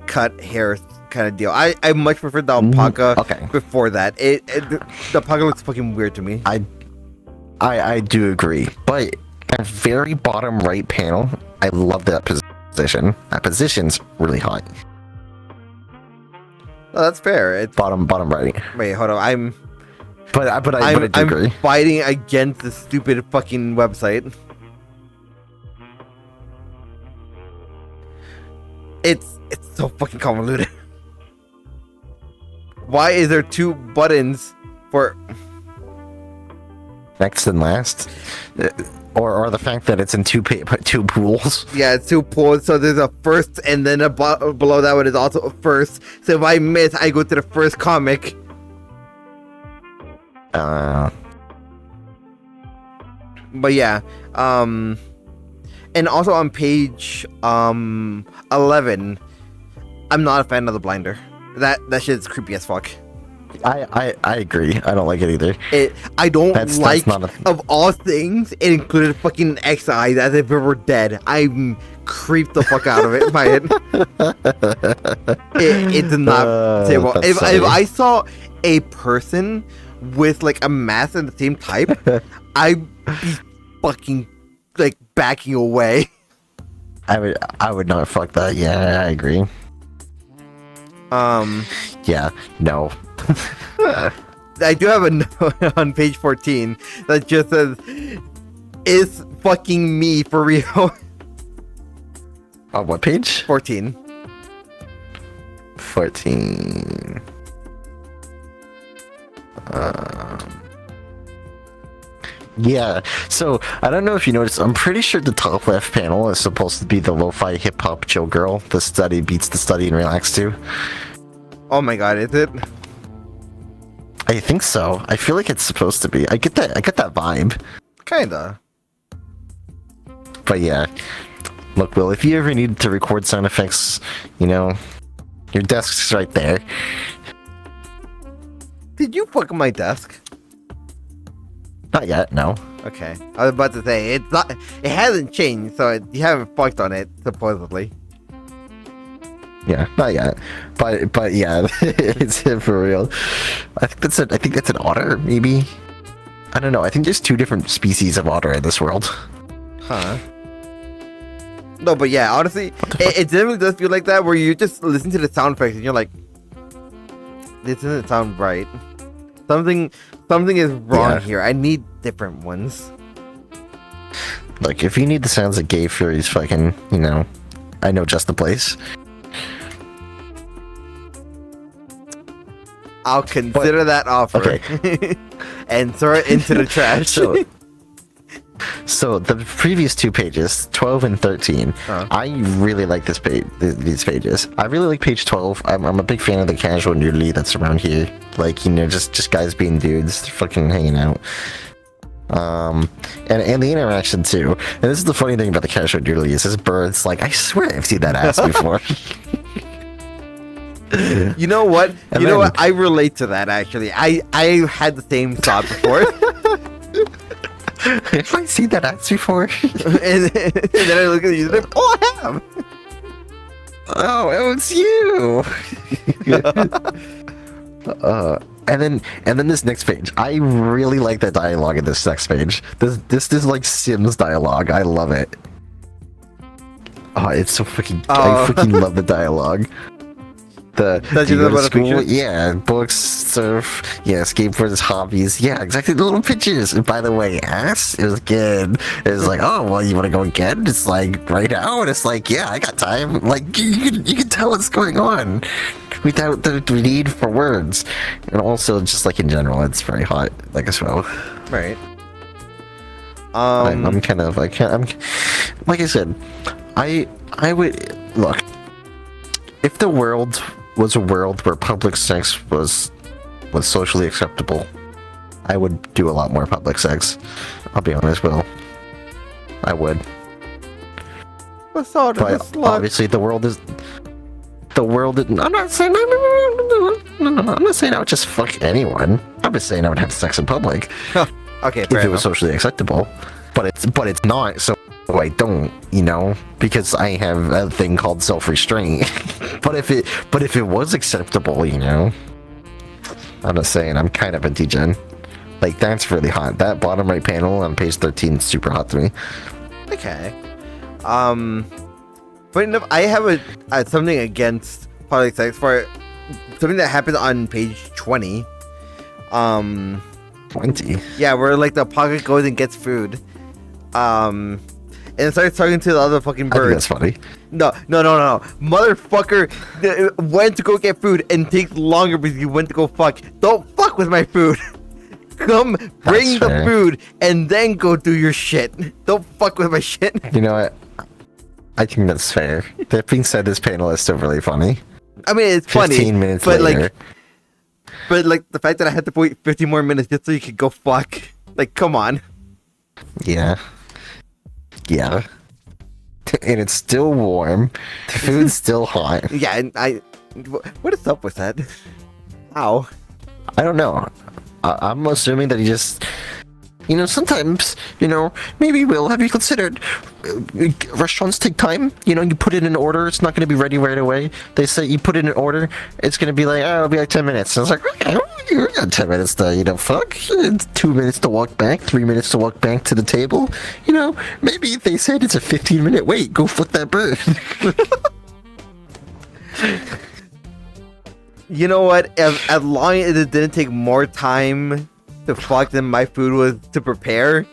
cut hair kind of deal. I much prefer the alpaca before that. The alpaca looks fucking weird to me. I do agree, but that very bottom right panel, I love that position. That position's really hot. Oh, that's fair. It's bottom right. Wait, hold on. But I do agree. I'm fighting against the stupid fucking website. It's so fucking convoluted. Why is there 2 buttons for next and last? Or the fact that it's in two pools. Yeah, it's 2 pools. So there's a first, and then below that one is also a first. So if I miss, I go to the first comic. But yeah, and also on page 11, I'm not a fan of the blinder. That shit's creepy as fuck. I agree. I don't like it either. I don't like of all things, it included fucking X eyes as if it were dead. I'm creeped the fuck out of it by it. It did not say well. If I saw a person with like a mask in the same type, I'd be fucking like backing away. I would not fuck that. Yeah, I agree. Yeah, no. I do have a note on page 14 that just says, "Is fucking me for real?" On what page? 14. 14. Yeah, so I don't know if you noticed, I'm pretty sure the top left panel is supposed to be the lo-fi hip-hop chill girl the study beats the study and relax to. Oh my god, is it? I think so. I feel like it's supposed to be. I get that vibe. Kinda. But yeah. Look, Will, if you ever need to record sound effects, you know, your desk's right there. Did you fuck my desk? Not yet, no. Okay. I was about to say, it hasn't changed, so you haven't fucked on it, supposedly. Yeah, not yet. But yeah, it's for real. I think that's an otter, maybe. I don't know. I think there's 2 different species of otter in this world. Huh. No, but yeah, honestly, it definitely does feel like that, where you just listen to the sound effects and you're like, this doesn't sound right. Something is wrong here. I need different ones. Look, if you need the sounds of gay furries, fucking, you know, I know just the place. I'll consider that offer. Okay. And throw it into the trash. So the previous 2 pages, 12 and 13, I really like these pages. I really like page 12. I'm a big fan of the casual nudity that's around here. Like, you know, just guys being dudes, fucking hanging out. And the interaction too. And this is the funny thing about the casual nudity is this bird's like, I swear I've seen that ass before. You know what? Know what? I relate to that, actually. I had the same thought before. Have I seen that ass before? and then I look at you and like, oh, I have. Oh, it's you. And then this next page. I really like that dialogue in this next page. This is like Sims dialogue. I love it. Oh, it's so freaking. I freaking love the dialogue. Do you go to school? Yeah, books, surf, yeah, skateboards, hobbies, yeah, exactly. The little pictures. And by the way, ass, it was good. It was like, oh, well, you want to go again? It's like right now, and it's like, yeah, I got time. Like you can tell what's going on without the need for words, and also just like in general, it's very hot, like as well. Right. I'm kind of like I'm like I said, I would look if the world was a world where public sex was socially acceptable, I would do a lot more public sex. I'll be honest, Will. I would. But obviously, the world is. I'm not saying. No. I'm not saying I would just fuck anyone. I'm just saying I would have sex in public Okay, if fair it was enough. socially acceptable. But it's not, so I don't, because I have a thing called self-restraint. but if it was acceptable, I'm just saying I'm kind of a degen. Like, that's really hot. That bottom right panel on page 13 is super hot to me. Okay. Funny enough, I have something against public sex for something that happened on page 20. 20? Yeah, where like the pocket goes and gets food. And it starts talking to the other fucking I think bird. that's funny. No. Motherfucker went to go get food and takes longer because you went to go fuck. Don't fuck with my food. Come bring That's the fair. food and then go do your shit. Don't fuck with my shit. You know what? I think that's fair. That being said, this panel is still really funny. I mean, it's 15 funny, minutes but later. like the fact that I had to wait 15 more minutes just so you could go fuck. Like, come on. Yeah. And it's still warm. The food's still hot. Yeah, and what is up with that? How? I don't know. I'm assuming that he just... sometimes, maybe have you considered restaurants take time? You put it in order, it's not going to be ready right away. They say you put it in order, it's going to be like, it'll be like 10 minutes. And I was like, okay, you got 10 minutes to, fuck. It's 2 minutes to walk back, 3 minutes to walk back to the table. Maybe if they said it's a 15-minute wait, go fuck that bird. You know what? As long as it didn't take more time to fuck than my food was to prepare,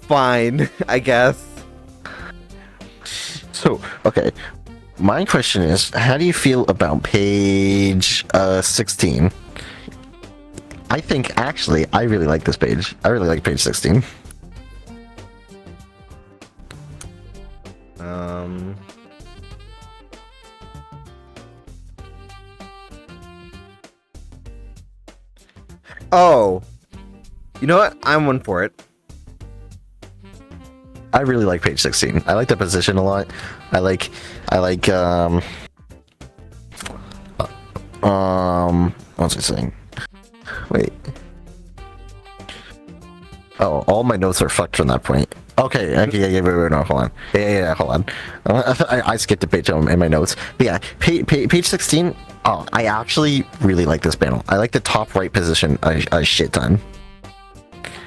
fine, I guess. So, okay. My question is, how do you feel about page 16? I think, actually, I really like this page. I really like page 16. Oh. You know what? I'm one for it. I really like page 16. I like the position a lot. I like what's it saying? Wait. Oh, all my notes are fucked from that point. Okay, yeah, wait, no, hold on. Yeah, hold on. I skipped a page in my notes. But yeah, page 16, oh, I actually really like this panel. I like the top right position a shit ton.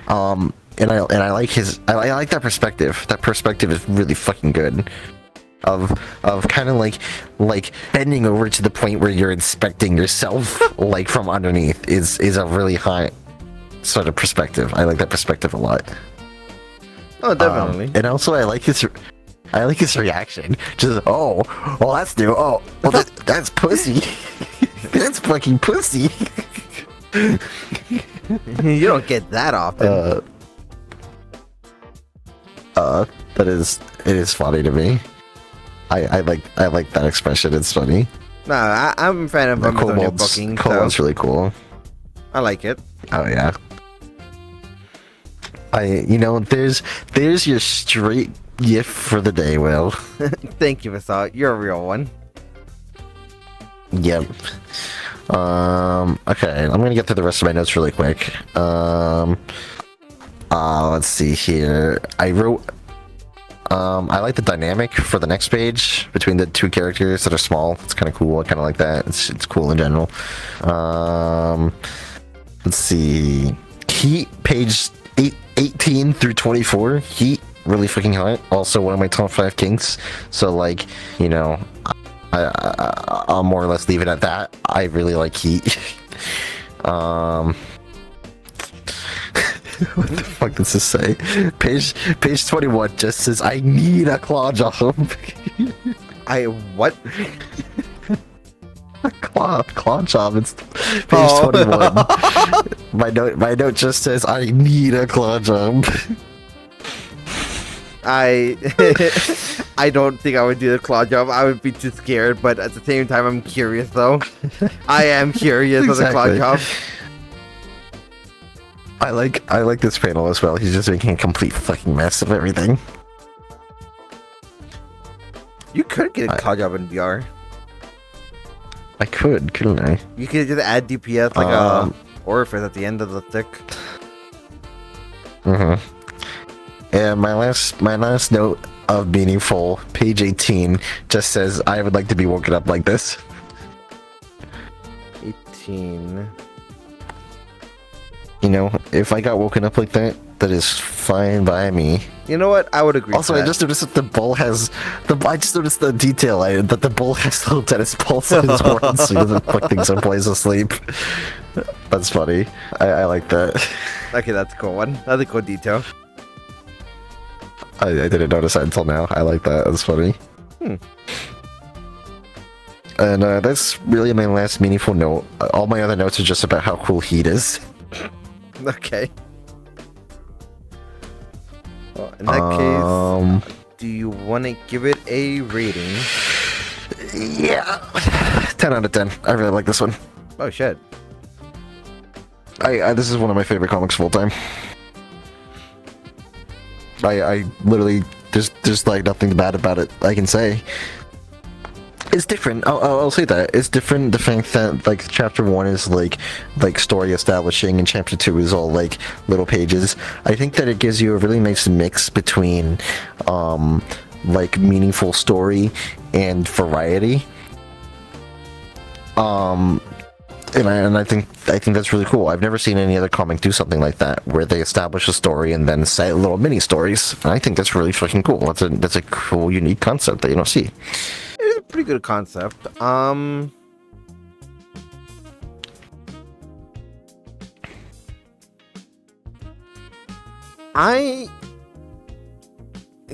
And I like I like that perspective. That perspective is really fucking good. Of kind of like bending over to the point where you're inspecting yourself like from underneath is a really high sort of perspective. I like that perspective a lot. Oh, definitely. And also I like his reaction. Just well that's new. Oh, well that's pussy. That's fucking pussy. You don't get that often. It is funny to me. I like that expression. It's funny. Nah, I'm a fan of Amazonian booking. Kobold's really cool. I like it. Oh yeah. There's your straight gift for the day, Will. Thank you, Vasant. You're a real one. Yep. Okay, I'm gonna get through the rest of my notes really quick. Let's see here. I wrote I like the dynamic for the next page between the two characters that are small. It's kind of cool. I kind of like that. It's cool in general. Let's see. Heat, page 18 through 24. Heat, really fucking hot. Also one of my top 5 kinks. So like, I'll more or less leave it at that. I really like Heat. What the fuck does this say? Page 21 just says, I need a claw job. What? A claw job. It's page 21. My note just says, I need a claw job. I don't think I would do the claw job. I would be too scared, but at the same time, I'm curious though. I am curious of the claw Exactly. job. I like this panel as well. He's just making a complete fucking mess of everything. You could get a claw job in VR. I could, couldn't I? You could just add DPS like orifice at the end of the stick. And my last note of meaningful, page 18, just says, I would like to be woken up like this. 18. You know, if I got woken up like that, that is fine by me. You know what? I would agree. Also, to that. I just noticed that the bull has I just noticed the detail that the bull has little tennis balls on his horns, so he doesn't fuck things up while he's asleep. That's funny. I like that. Okay, that's a cool one. That's a cool detail. I didn't notice that until now. I like that. That's funny. And that's really my last meaningful note. All my other notes are just about how cool Heat is. Okay. Well, in that case, do you want to give it a rating? Yeah. 10 out of 10. I really like this one. Oh, shit. This is one of my favorite comics of all time. I literally, there's like nothing bad about it I can say. It's different. I'll say that it's different. The fact that like chapter 1 is like story establishing, and chapter 2 is all like little pages. I think that it gives you a really nice mix between like meaningful story and variety. And I think that's really cool. I've never seen any other comic do something like that, where they establish a story and then say little mini stories. And I think that's really fucking cool. That's a cool, unique concept that you don't see. It's a pretty good concept. I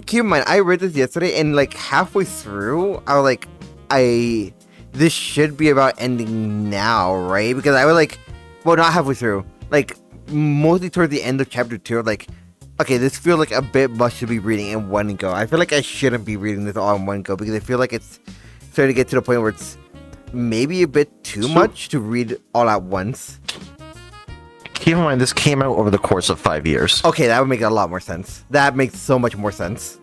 keep in mind, I read this yesterday, and like halfway through, I was like, this should be about ending now, right? Because I was like, well, not halfway through, like mostly towards the end of chapter 2, like, okay, this feels like a bit much to be reading in one go. I feel like I shouldn't be reading this all in one go, because I feel like it's starting to get to the point where it's maybe a bit too much to read all at once. Keep in mind, this came out over the course of 5 years. Okay, that would make a lot more sense. That makes so much more sense.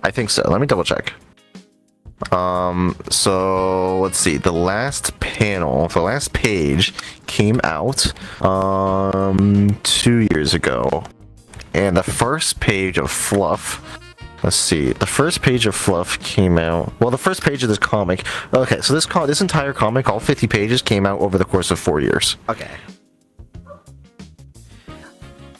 I think so. Let me double check. So let's see. The last page came out 2 years ago, and the first page of fluff. Let's see. The first page of fluff came out. Well, the first page of this comic. Okay, so this entire comic, all 50 pages, came out over the course of 4 years. Okay.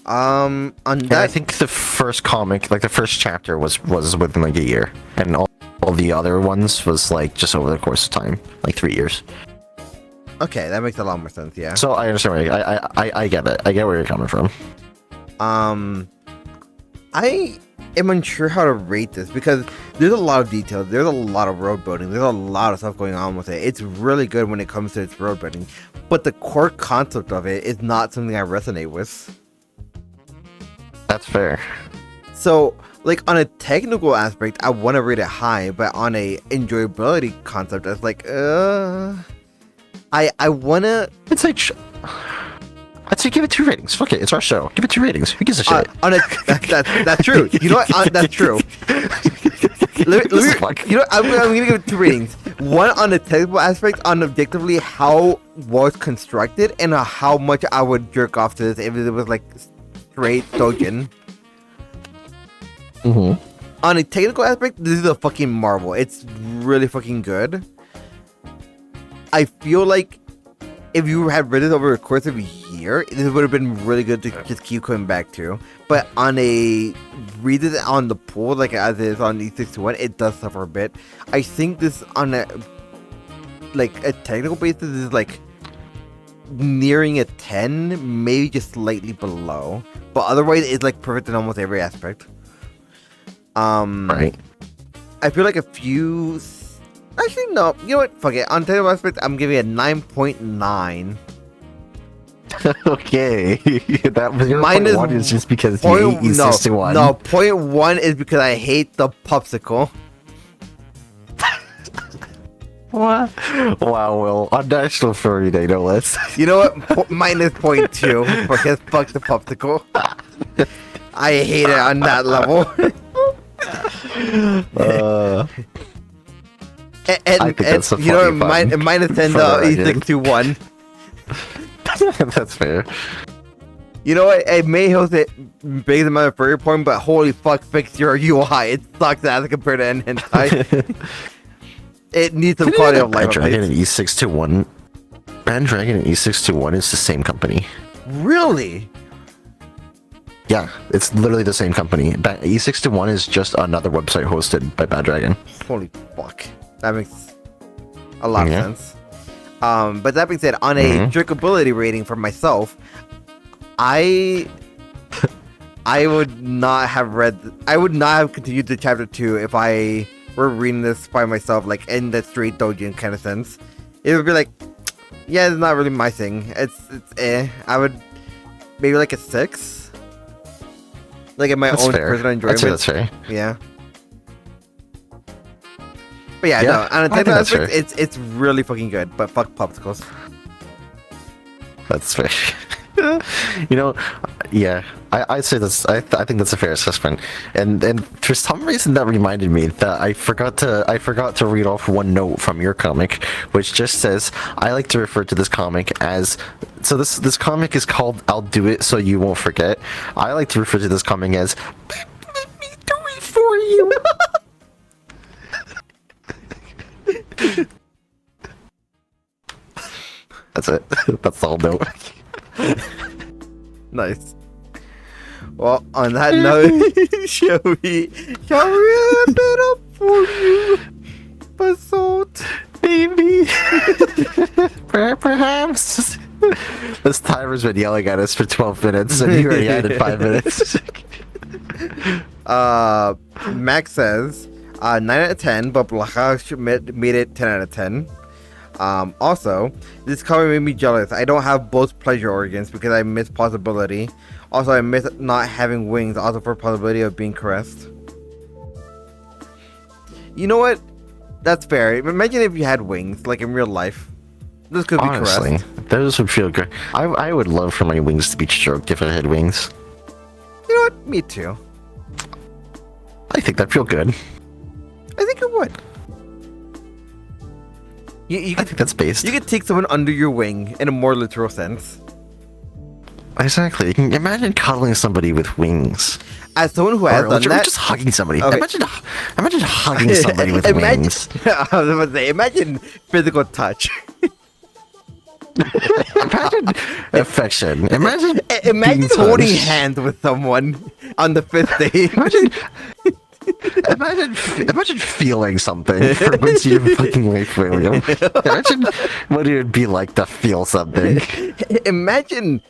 On that, I think the first comic, like the first chapter, was within like a year, and all the other ones was like just over the course of time, like 3 years. Okay, that makes a lot more sense. Yeah. So I understand where I get it. I get where you're coming from. I am unsure how to rate this, because there's a lot of details, there's a lot of road building, there's a lot of stuff going on with it. It's really good when it comes to its road building, but the core concept of it is not something I resonate with. That's fair. So, like, on a technical aspect, I want to rate it high, but on a enjoyability concept, it's like, I wanna. It's like, I'd say give it 2 ratings. Fuck it, it's our show. Give it 2 ratings. Who gives a shit? That's true. You know what? That's true. You know, I'm gonna give it 2 ratings. One on the technical aspect, on objectively how well it's constructed, and how much I would jerk off to this if it was like straight Dojin. On a technical aspect, this is a fucking marvel. It's really fucking good. I feel like if you had read it over the course of a year, this would have been really good to just keep coming back to. But on a read it on the pool, like as it is on E61, it does suffer a bit. I think this on a technical basis is like nearing a 10, maybe just slightly below. But otherwise, it's like perfect in almost every aspect. Right. I feel like a few. Actually, no. You know what? Fuck it. On technical aspect, I'm giving it a 9.9. Okay. That was your Minus point 1 is just because you hate E61. No, 0.1 is because I hate the popsicle. What? Wow, Will. On National Furry Day, no less. You know what? Minus 0.2 because fuck the popsicle. I hate it on that level. I think that's a you know, funny minus 10 to E621. That's fair. You know what? It may host a big amount of furry porn, but holy fuck, fix your UI. It sucks as compared to hentai. It needs some quality of life. Dragon and E621. Dragon and E621 is the same company. Really? Yeah, it's literally the same company. E621 is just another website hosted by Bad Dragon. Holy fuck. That makes a lot of sense. But that being said, on a drinkability rating for myself, I would not have continued to chapter 2 if I were reading this by myself, like in the straight doujin kind of sense. It would be like, yeah, it's not really my thing. It's I would maybe like a 6. Like in my own personal enjoyment. That's fair. Yeah. But yeah, no, on a technical aspect, it's really fucking good, but fuck popsicles. That's fair. You know, yeah, I'd say that's. I think that's a fair assessment. And for some reason that reminded me that I forgot to read off one note from your comic, which just says, I like to refer to this comic as. So this comic is called "I'll Do It So You Won't Forget." I like to refer to this comic as "Let me do it for you." That's it. That's the whole note. Nice. Well, on that note, shall we wrap it up for you, Basalt, baby? Perhaps. This timer's been yelling at us for 12 minutes, and you already added 5 minutes. Max says 9 out of 10, but Blaha made it 10 out of 10. Also, this cover made me jealous. I don't have both pleasure organs because I miss possibility. Also, I miss not having wings, also for possibility of being caressed. You know what? That's fair. Imagine if you had wings, like in real life. This could be caressed. Those would feel good. I would love for my wings to be stroked if I had wings. You know what? Me too. I think that'd feel good. I think it would. I think that's based. You could take someone under your wing in a more literal sense. Exactly. You can imagine cuddling somebody with wings. As someone who has done that, just hugging somebody. Okay. Imagine hugging somebody with wings. I was about to say, imagine physical touch. Imagine affection. Imagine holding hands with someone on the 5th day. Imagine feeling something for once you fucking wait for you. Imagine what it would be like to feel something. Imagine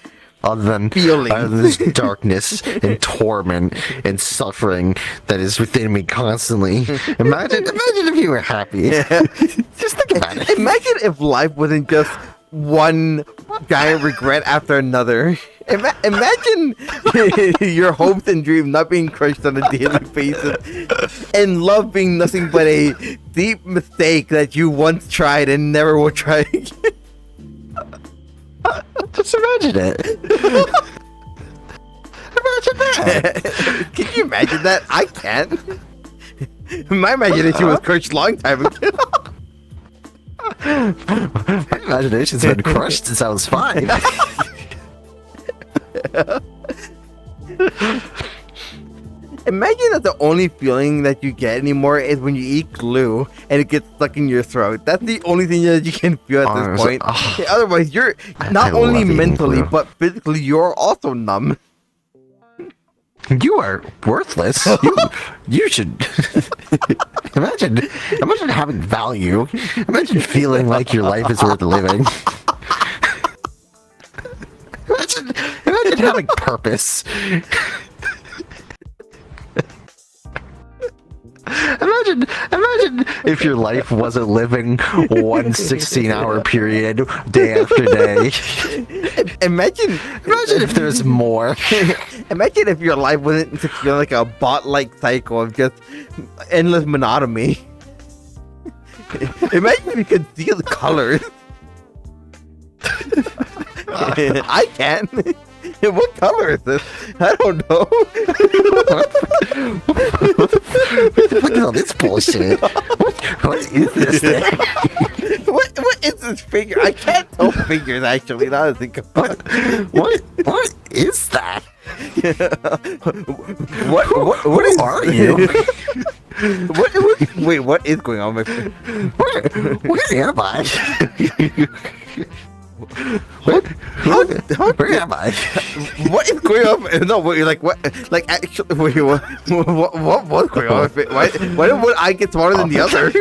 other than this darkness and torment and suffering that is within me constantly. Imagine if you were happy. Just think about it. Imagine if life wasn't just one giant regret after another. Imagine your hopes and dreams not being crushed on a daily basis, and love being nothing but a deep mistake that you once tried and never will try again. Just imagine it. Imagine that. Can you imagine that? I can't. My imagination was crushed long time ago. My imagination's been crushed since I was 5. Imagine that the only feeling that you get anymore is when you eat glue and it gets stuck in your throat. That's the only thing that you can feel at this point. Otherwise, you're not only mentally but physically, you're also numb. You are worthless. You should imagine having value. Imagine feeling like your life is worth living. Imagine having purpose. Imagine if your life wasn't living one 16-hour period day after day. Imagine if there's more. Imagine if your life wasn't feeling like a bot-like cycle of just endless monotony. Imagine if you could see the colors. I can. What color is this? I don't know. Look at all this bullshit. What is this thing? What is this figure? I can't tell figures actually. Now that I think about it. What is that? What are you? Wait, what is going on with me? Where am I? Where am I? What is going on? No, wait, like what? Like actually, wait, what was going on with it? Why did one eye get smaller than the other?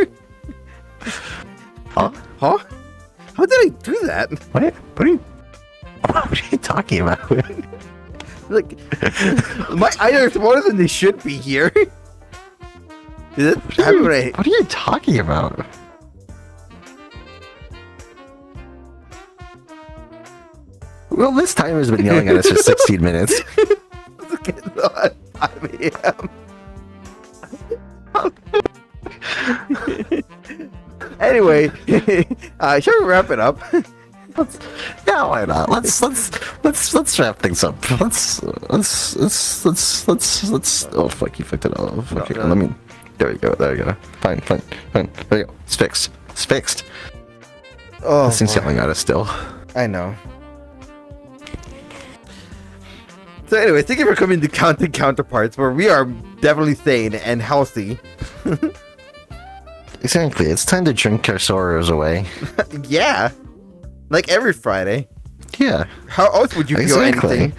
Huh? Huh? How did I do that? What are you talking about? Like, my eyes are smaller than they should be here. Is it? What are you talking about? Well, this timer's been yelling at us for 16 minutes. At 5 a.m. Anyway, shall we wrap it up? Yeah, why not? Let's wrap things up. Let's. Oh fuck! You fucked it up. Fuck it. Let me. There we go. There we go. Fine. There we go. It's fixed. Oh, this thing's yelling at us still. I know. So anyway, thank you for coming to Content Counterparts, where we are definitely sane and healthy. Exactly. It's time to drink our sorrows away. Yeah. Like every Friday. Yeah. How else would you feel anything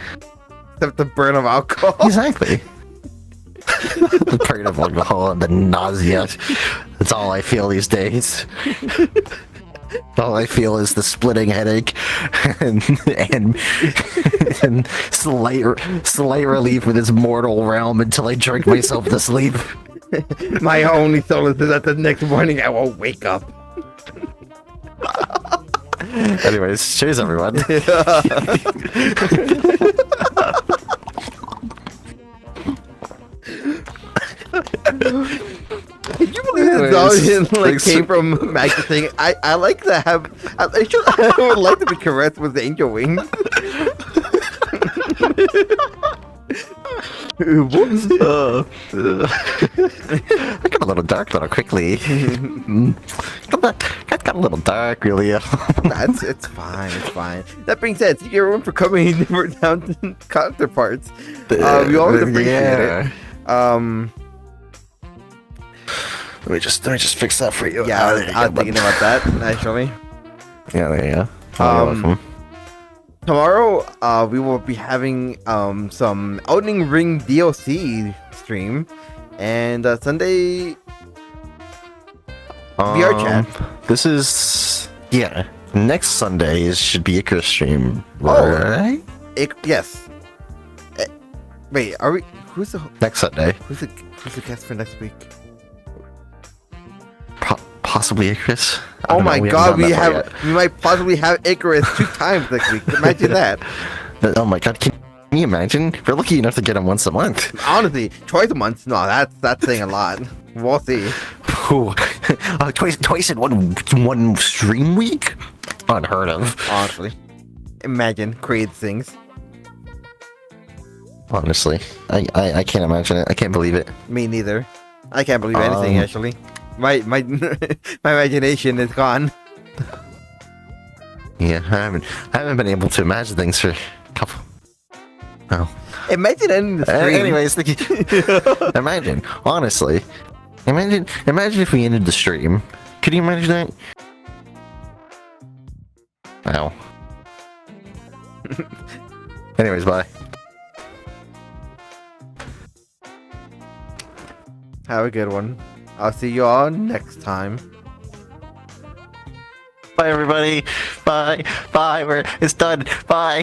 except the burn of alcohol? Exactly. The burn of alcohol and the nausea. That's all I feel these days. All I feel is the splitting headache and slight relief with this mortal realm until I drink myself to sleep. My only solace is that the next morning I will wake up. Anyways, cheers everyone. Can you believe this song came from Maggie saying, I like to have, I would like to be caressed with angel wings. Whoops. I got a little dark a little quickly. Got a little dark, really. It's fine. That being said, thank you everyone for coming for Content Counterparts. We always appreciate it. Let me just fix that for you. Yeah, I was thinking about that actually. Yeah, there you go. Tomorrow, we will be having some Elden Ring DLC stream, and Sunday VRChat. This is next Sunday should be Icarus stream, right? Yes. Wait, are we? Who's the next Sunday? Who's the guest for next week? Possibly Icarus. Oh my god, we might possibly have Icarus 2 times next week. Imagine that. Oh my god, can you imagine? We're lucky enough to get him once a month. Honestly, twice a month. No, that's saying a lot. We'll see. Twice in one stream week? Unheard of. Honestly, imagine create things. Honestly, I can't imagine it. I can't believe it. Me neither. I can't believe anything actually. My imagination is gone. Yeah, I haven't been able to imagine things for a couple. Oh. Imagine ending the stream. Anyways, imagine, honestly, imagine if we ended the stream. Could you imagine that? Wow. Anyways, bye. Have a good one. I'll see you all next time. Bye, everybody. Bye. It's done. Bye.